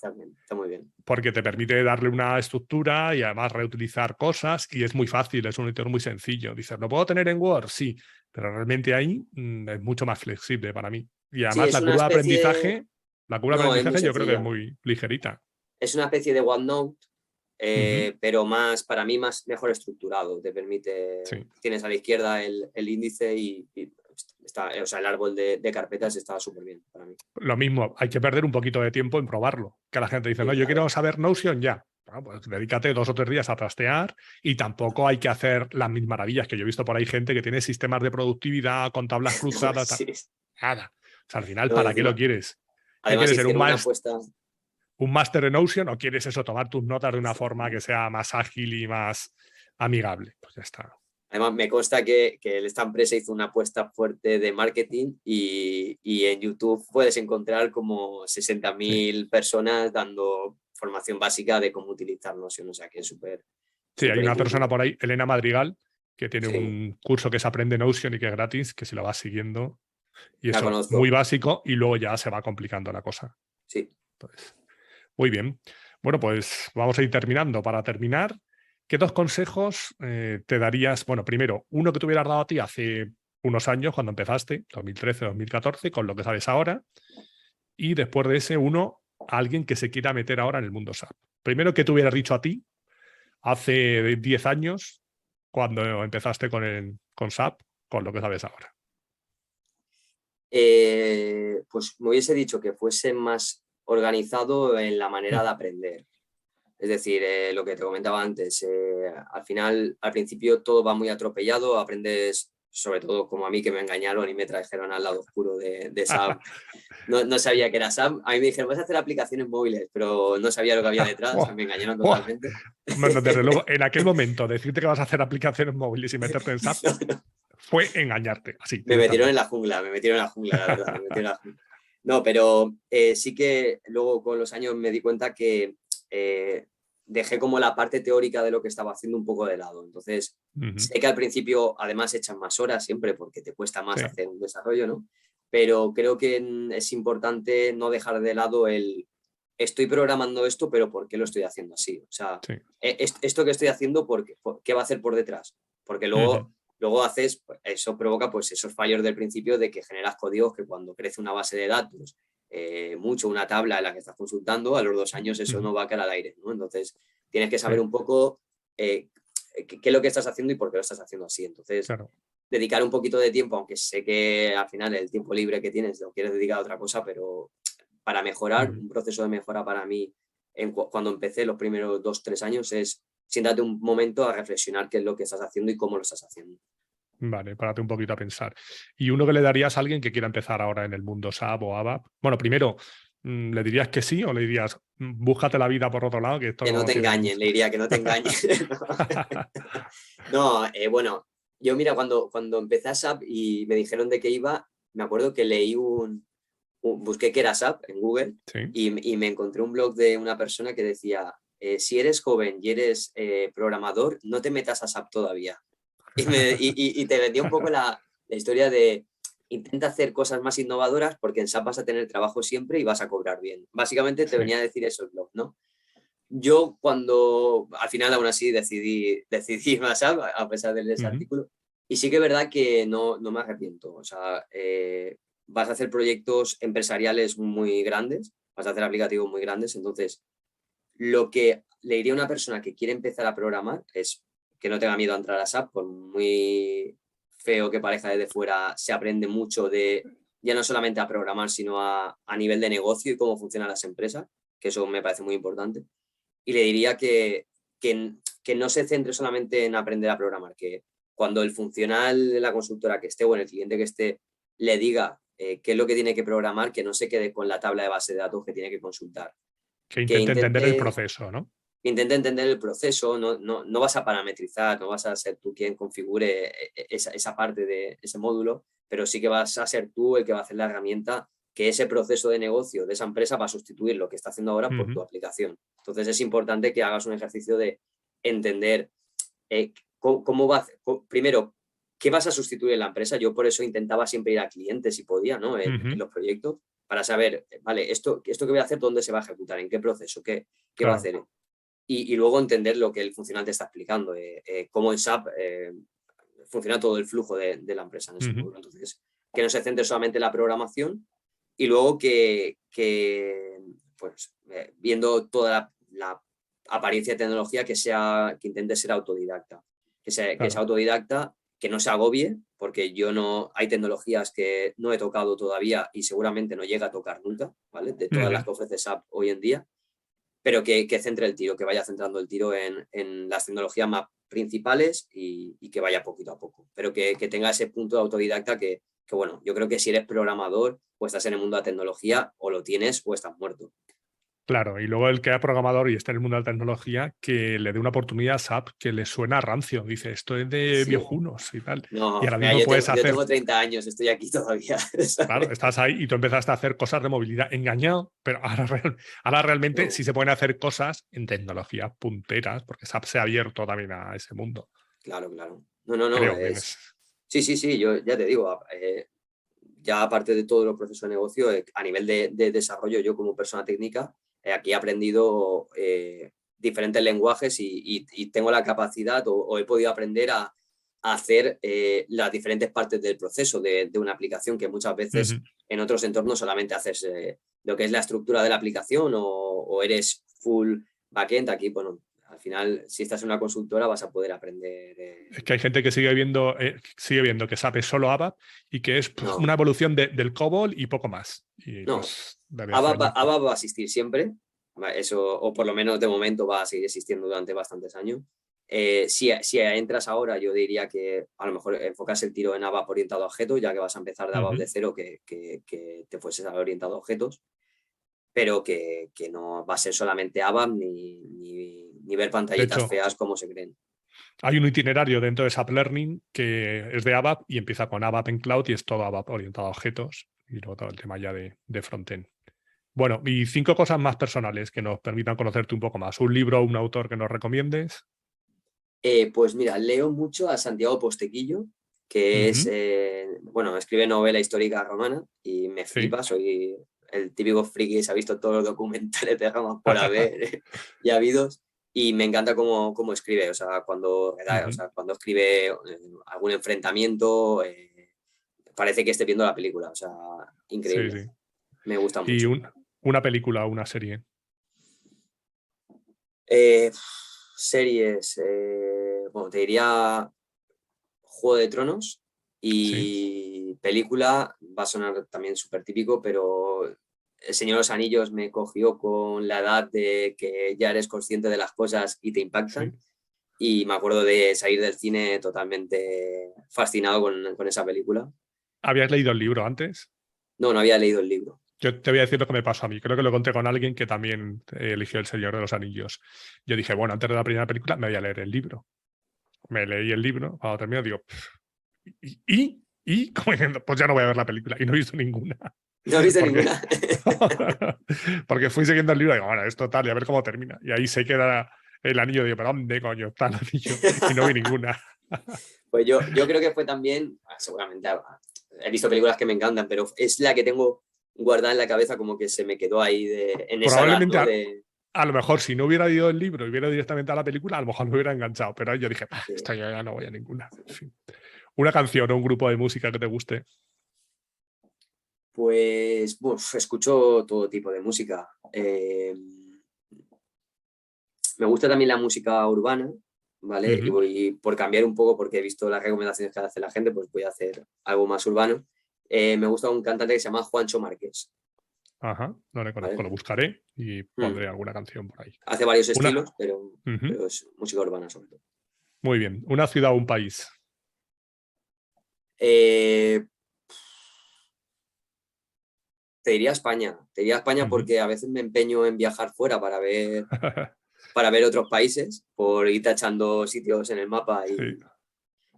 está muy bien. Porque te permite darle una estructura y además reutilizar cosas y es muy fácil, es un editor muy sencillo. Dices, ¿lo puedo tener en Word? Sí, pero realmente ahí es mucho más flexible para mí. Y Sí, además es una especie, la curva de no, es muy aprendizaje yo creo que es sencilla. muy ligerita. Es una especie de OneNote, Ujú. pero para mí, mejor estructurado. Te permite, Sí, tienes a la izquierda el índice y o sea, el árbol de carpetas está súper bien para mí. Lo mismo, hay que perder un poquito de tiempo en probarlo. Que la gente dice, Sí, no, yo claro. quiero saber Notion ya. Bueno, pues dedícate 2 o 3 días a trastear y tampoco hay que hacer las mil maravillas, que yo he visto por ahí gente que tiene sistemas de productividad con tablas cruzadas. Sí. Nada. O sea, al final, No, ¿para qué lo quieres? ¿Qué además quieres ser? hicieron una apuesta. ¿Un máster en Notion o quieres eso, tomar tus notas de una forma que sea más ágil y más amigable? Pues ya está. Además, me consta que esta empresa hizo una apuesta fuerte de marketing y en YouTube puedes encontrar como 60.000 personas dando formación básica de cómo utilizar Notion. O sea, que es súper Sí, hay una persona intuitivo. por ahí, Elena Madrigal, que tiene Sí, un curso que se aprende Notion y que es gratis, que si lo vas siguiendo, y la eso, muy conozco. básico, y luego ya se va complicando la cosa. Sí. Entonces, muy bien. Bueno, pues vamos a ir terminando. Para terminar, ¿qué 2 consejos te darías? Bueno, primero, uno que te hubieras dado a ti hace unos años, cuando empezaste, 2013, 2014, con lo que sabes ahora, y después de ese, uno, a alguien que se quiera meter ahora en el mundo SAP. Primero, ¿qué te hubieras dicho a ti hace 10 años, cuando empezaste con SAP, con lo que sabes ahora? Pues me hubiese dicho que fuese más organizado en la manera de aprender. Es decir, lo que te comentaba antes, al final, al principio todo va muy atropellado, aprendes, sobre todo como a mí que me engañaron y me trajeron al lado oscuro de SAP. No sabía que era SAP. A mí me dijeron, vas a hacer aplicaciones móviles, pero no sabía lo que había detrás, ¡Buah! me engañaron ¡Buah! totalmente. Bueno, desde luego, en aquel momento, decirte que vas a hacer aplicaciones móviles y meterte en SAP fue engañarte, así, Me metieron en directamente. la jungla, la verdad, me metieron en la jungla. No, pero sí que luego con los años me di cuenta que dejé como la parte teórica de lo que estaba haciendo un poco de lado. Entonces, Ujú. sé que al principio además echan más horas siempre porque te cuesta más Sí, hacer un desarrollo, ¿no? Pero creo que es importante no dejar de lado estoy programando esto, pero ¿por qué lo estoy haciendo así? O sea, sí. esto que estoy haciendo, ¿qué va a hacer por detrás? Porque Ujú. luego haces, eso provoca pues esos fallos del principio de que generas códigos que cuando crece una base de datos, mucho una tabla en la que estás consultando, a los 2 años eso Ujú. no va a caer al aire, ¿no? Entonces tienes que Sí, saber un poco qué es lo que estás haciendo y por qué lo estás haciendo así. Entonces, claro. dedicar un poquito de tiempo, aunque sé que al final el tiempo libre que tienes lo quieres dedicar a otra cosa, pero para mejorar, Ujú. un proceso de mejora para mí cuando empecé los primeros 2, 3 años es siéntate un momento a reflexionar qué es lo que estás haciendo y cómo lo estás haciendo. Vale, párate un poquito a pensar. ¿Y uno que le darías a alguien que quiera empezar ahora en el mundo SAP o ABAP? Bueno, primero, ¿le dirías que sí o le dirías, búscate la vida por otro lado, que esto Que no no te tiene engañen, mucho? le diría que no te engañen. No, bueno, yo mira, cuando empecé a SAP y me dijeron de qué iba, me acuerdo que leí busqué qué era SAP en Google Sí. y me encontré un blog de una persona que decía, si eres joven y eres programador, no te metas a SAP todavía. Y te vendía un poco la historia de intenta hacer cosas más innovadoras porque en SAP vas a tener trabajo siempre y vas a cobrar bien. Básicamente te Sí. venía a decir eso el blog, ¿no? Yo cuando al final aún así decidí más a pesar de ese Ujú. artículo y sí que es verdad que no me arrepiento. O sea, vas a hacer proyectos empresariales muy grandes, vas a hacer aplicativos muy grandes, entonces lo que le diría a una persona que quiere empezar a programar es que no tenga miedo a entrar a SAP, por muy feo que parezca desde fuera, se aprende mucho de ya no solamente a programar, sino a nivel de negocio y cómo funcionan las empresas, que eso me parece muy importante. Y le diría que no se centre solamente en aprender a programar, que cuando el funcional de la consultora que esté o el cliente que esté le diga qué es lo que tiene que programar, que no se quede con la tabla de base de datos que tiene que consultar, Que que intente entender el intente proceso, ¿no? entender el proceso, no vas a parametrizar, no vas a ser tú quien configure esa parte de ese módulo, pero sí que vas a ser tú el que va a hacer la herramienta que ese proceso de negocio de esa empresa va a sustituir lo que está haciendo ahora por Ujú. tu aplicación. Entonces es importante que hagas un ejercicio de entender cómo va, primero, qué vas a sustituir en la empresa. Yo por eso intentaba siempre ir a clientes si podía, ¿no? En Ujú. los proyectos, para saber, vale, esto que voy a hacer, ¿dónde se va a ejecutar? ¿En qué proceso? ¿Qué va a Claro, hacer? Y luego entender lo que el funcional te está explicando, cómo en SAP funciona todo el flujo de la empresa en ese ujú, módulo. Entonces, que no se centre solamente en la programación y luego que pues, viendo toda la apariencia de tecnología, que intente ser autodidacta. Que sea claro. autodidacta que no se agobie, porque hay tecnologías que no he tocado todavía y seguramente no llega a tocar nunca, ¿vale? De todas las que ofrece SAP hoy en día, pero que centre el tiro, que vaya centrando el tiro en las tecnologías más principales y que vaya poquito a poco, pero que tenga ese punto de autodidacta que, bueno, yo creo que si eres programador o estás en el mundo de la tecnología, o lo tienes o estás muerto. Claro, y luego el que es programador y está en el mundo de la tecnología, que le dé una oportunidad a SAP que le suena rancio. Dice, esto es de Sí. viejunos y tal. Y No, ahora mira, mismo puedes yo hacer, tengo 30 años, estoy aquí todavía. claro, ¿Sabes? estás ahí y tú empezaste a hacer cosas de movilidad engañado, pero ahora realmente No, sí se pueden hacer cosas en tecnologías punteras, porque SAP se ha abierto también a ese mundo. claro, claro. No, Creo que es... Sí, sí, sí, yo ya te digo, ya aparte de todo los procesos de negocio, a nivel de desarrollo, yo como persona técnica, aquí he aprendido diferentes lenguajes y tengo la capacidad o he podido aprender a hacer las diferentes partes del proceso de una aplicación que muchas veces en otros entornos solamente haces lo que es la estructura de la aplicación o eres full backend. Aquí, bueno, al final, si estás en una consultora vas a poder aprender. Es que hay gente que sigue viendo que SAP es solo ABAP y que es No, una evolución del COBOL y poco más. Y no. pues debe hacer muy poco. ABAP va a existir siempre, eso, o por lo menos de momento va a seguir existiendo durante bastantes años. Si entras ahora, yo diría que a lo mejor enfocas el tiro en ABAP orientado a objetos, ya que vas a empezar de ABAP de cero, que te fueses a orientado a objetos, pero que no va a ser solamente ABAP ni ver De pantallitas hecho, feas como se creen. hay un itinerario dentro de SAP Learning que es de ABAP y empieza con ABAP en cloud y es todo ABAP orientado a objetos y luego todo el tema ya de frontend. Bueno, y 5 cosas más personales que nos permitan conocerte un poco más. Un libro o un autor que nos recomiendes. Pues mira, leo mucho a Santiago Postequillo, que es, bueno, escribe novela histórica romana y me Sí. flipa, soy el típico friki que se ha visto todos los documentales de Roma por haber y habidos, y me encanta cómo escribe, o sea, cuando escribe algún enfrentamiento, parece que esté viendo la película, o sea, Sí, increíble, sí. me gusta Y mucho. una película o una serie. Eh, series, bueno, te diría Juego de Tronos Sí, y película, va a sonar también súper típico, pero El Señor de los Anillos me cogió con la edad de que ya eres consciente de las cosas y te sí. impactan. Y me acuerdo de salir del cine totalmente fascinado con esa película. ¿Habías leído el libro antes? No, no había leído el libro. Yo te voy a decir lo que me pasó a mí. Creo que lo conté con alguien que también eligió El Señor de los Anillos. Yo dije, bueno, antes de la primera película me voy a leer el libro. Me leí el libro, cuando termino digo, ¿y? Como diciendo, pues ya no voy a ver la película. Y no he visto ninguna. No he visto Porque, ninguna. porque fui siguiendo el libro y digo, bueno, es total, y a ver cómo termina. Y ahí se queda el anillo. Digo, ¿pero dónde coño está el anillo? Y no vi ninguna. Pues yo creo que fue también, seguramente he visto películas que me encantan, pero es la que tengo guardada en la cabeza como que se me quedó ahí en esa edad, Probablemente ¿no? a lo mejor si no hubiera leído el libro y hubiera directamente a la película, a lo mejor me hubiera enganchado. Pero ahí yo dije, De, esta ya no voy a ninguna. En fin. Una canción o un grupo de música que te guste. Pues escucho todo tipo de música. Me gusta también la música urbana, ¿vale? Y Ujú. voy por cambiar un poco porque he visto las recomendaciones que hace la gente, pues voy a hacer algo más urbano. Me gusta un cantante que se llama Juancho Márquez, Ajá, no le conozco, ¿vale? lo buscaré y Mm. pondré alguna canción por ahí. Hace varios Una, estilos, pero, ujú, pero es música urbana sobre todo. muy bien. Una ciudad o un país. Eh, te diría España Ujú. porque a veces me empeño en viajar fuera para ver otros países, por ir tachando sitios en el mapa Sí.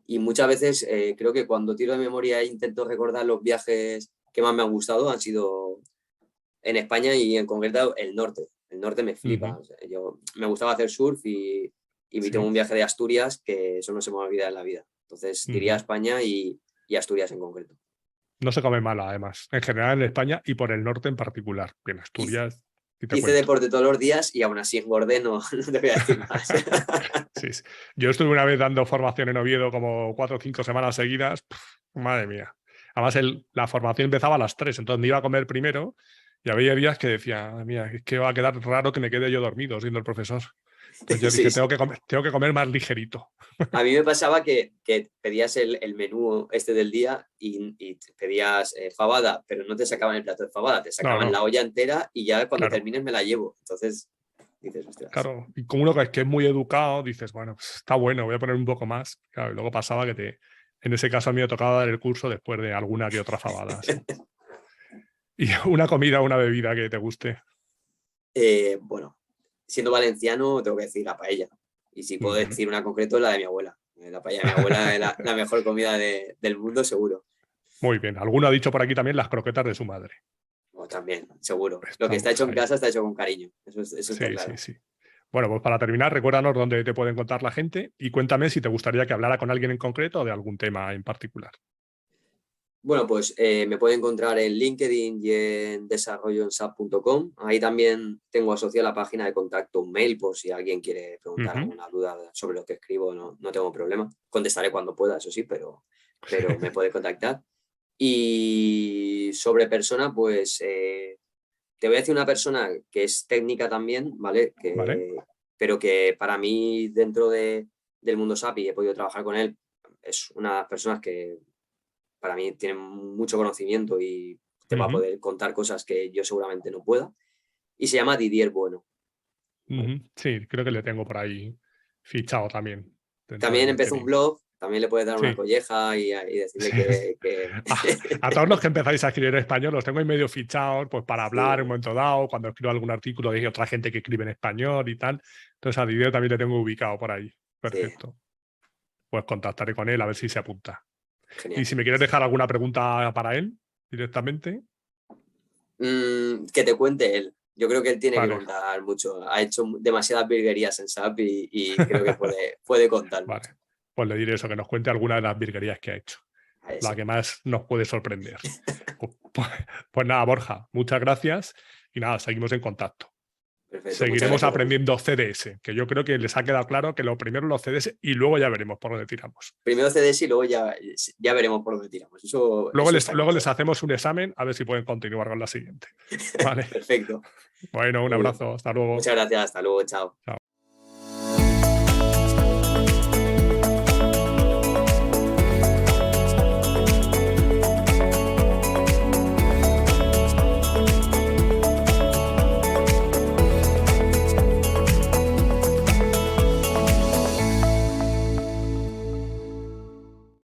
y muchas veces creo que cuando tiro de memoria e intento recordar los viajes que más me han gustado han sido en España y en concreto el norte. El norte me flipa. Ujú. O sea, yo me gustaba hacer surf y tengo Sí. un viaje de Asturias que eso no se me va a olvidar en la vida. Entonces diría Ujú. España y Asturias en concreto. No se come mala, además. En general en España y por el norte en particular. En Hice, Asturias, y te hice cuento. deporte todos los días y aún así engordé, no, no te voy a decir más. Sí, sí. Yo estuve una vez dando formación en Oviedo como 4 o 5 semanas seguidas. Madre mía. Además, la formación empezaba a las 3, entonces me iba a comer primero y había días que decía, "Madre mía, es que va a quedar raro que me quede yo dormido siendo el profesor". Entonces yo dije, tengo que comer más ligerito. A mí me pasaba que pedías el menú este del día y pedías fabada, pero no te sacaban el plato de fabada, te sacaban la olla entera y ya cuando termines me la llevo. Entonces dices, ostras. Claro, y como uno que es muy educado, dices, bueno, pues está bueno, voy a poner un poco más. Claro, y luego pasaba en ese caso a mí me tocaba dar el curso después de alguna que otra fabada. ¿Sí? Y una comida o una bebida que te guste. Bueno, siendo valenciano tengo que decir la paella. Y si puedo decir una en concreto, la de mi abuela. La paella de mi abuela es la mejor comida del mundo, seguro. Muy bien. Alguno ha dicho por aquí también las croquetas de su madre. También, seguro. Lo que está hecho en casa está hecho con cariño. Eso está claro. Sí. Bueno, pues para terminar, recuérdanos dónde te puede encontrar la gente y cuéntame si te gustaría que hablara con alguien en concreto o de algún tema en particular. Bueno, pues me pueden encontrar en LinkedIn y en desarrolloensap.com. Ahí también tengo asociada la página de contacto, un mail, por si alguien quiere preguntar alguna duda sobre lo que escribo, no tengo problema. Contestaré cuando pueda, eso sí, pero me puede contactar. Y sobre persona, pues te voy a decir una persona que es técnica también, ¿vale? Pero que para mí dentro del mundo SAP y he podido trabajar con él, es una de las personas que para mí tienen mucho conocimiento y te va a poder contar cosas que yo seguramente no pueda. Y se llama Didier Bueno. Sí, creo que le tengo por ahí fichado también. También empezó un blog, también le puedes dar una colleja y decirle que... A todos los que empezáis a escribir en español los tengo ahí medio fichados pues para hablar en un momento dado, cuando escribo algún artículo de otra gente que escribe en español y tal. Entonces a Didier también le tengo ubicado por ahí. Perfecto. Pues contactaré con él a ver si se apunta. Genial. Y si me quieres dejar alguna pregunta para él directamente. Que te cuente él. Yo creo que él tiene que contar mucho. Ha hecho demasiadas virguerías en SAP y creo que puede contar. Vale. Pues le diré eso, que nos cuente alguna de las virguerías que ha hecho. La que más nos puede sorprender. Pues nada, Borja, muchas gracias y nada, seguimos en contacto. Perfecto, seguiremos aprendiendo CDS, que yo creo que les ha quedado claro que lo primero los CDS y luego ya veremos por dónde tiramos. Primero CDS y luego ya veremos por dónde tiramos. Luego les hacemos un examen a ver si pueden continuar con la siguiente. Vale. Perfecto. Bueno, un abrazo. Hasta luego. Muchas gracias. Hasta luego. Chao. Chao.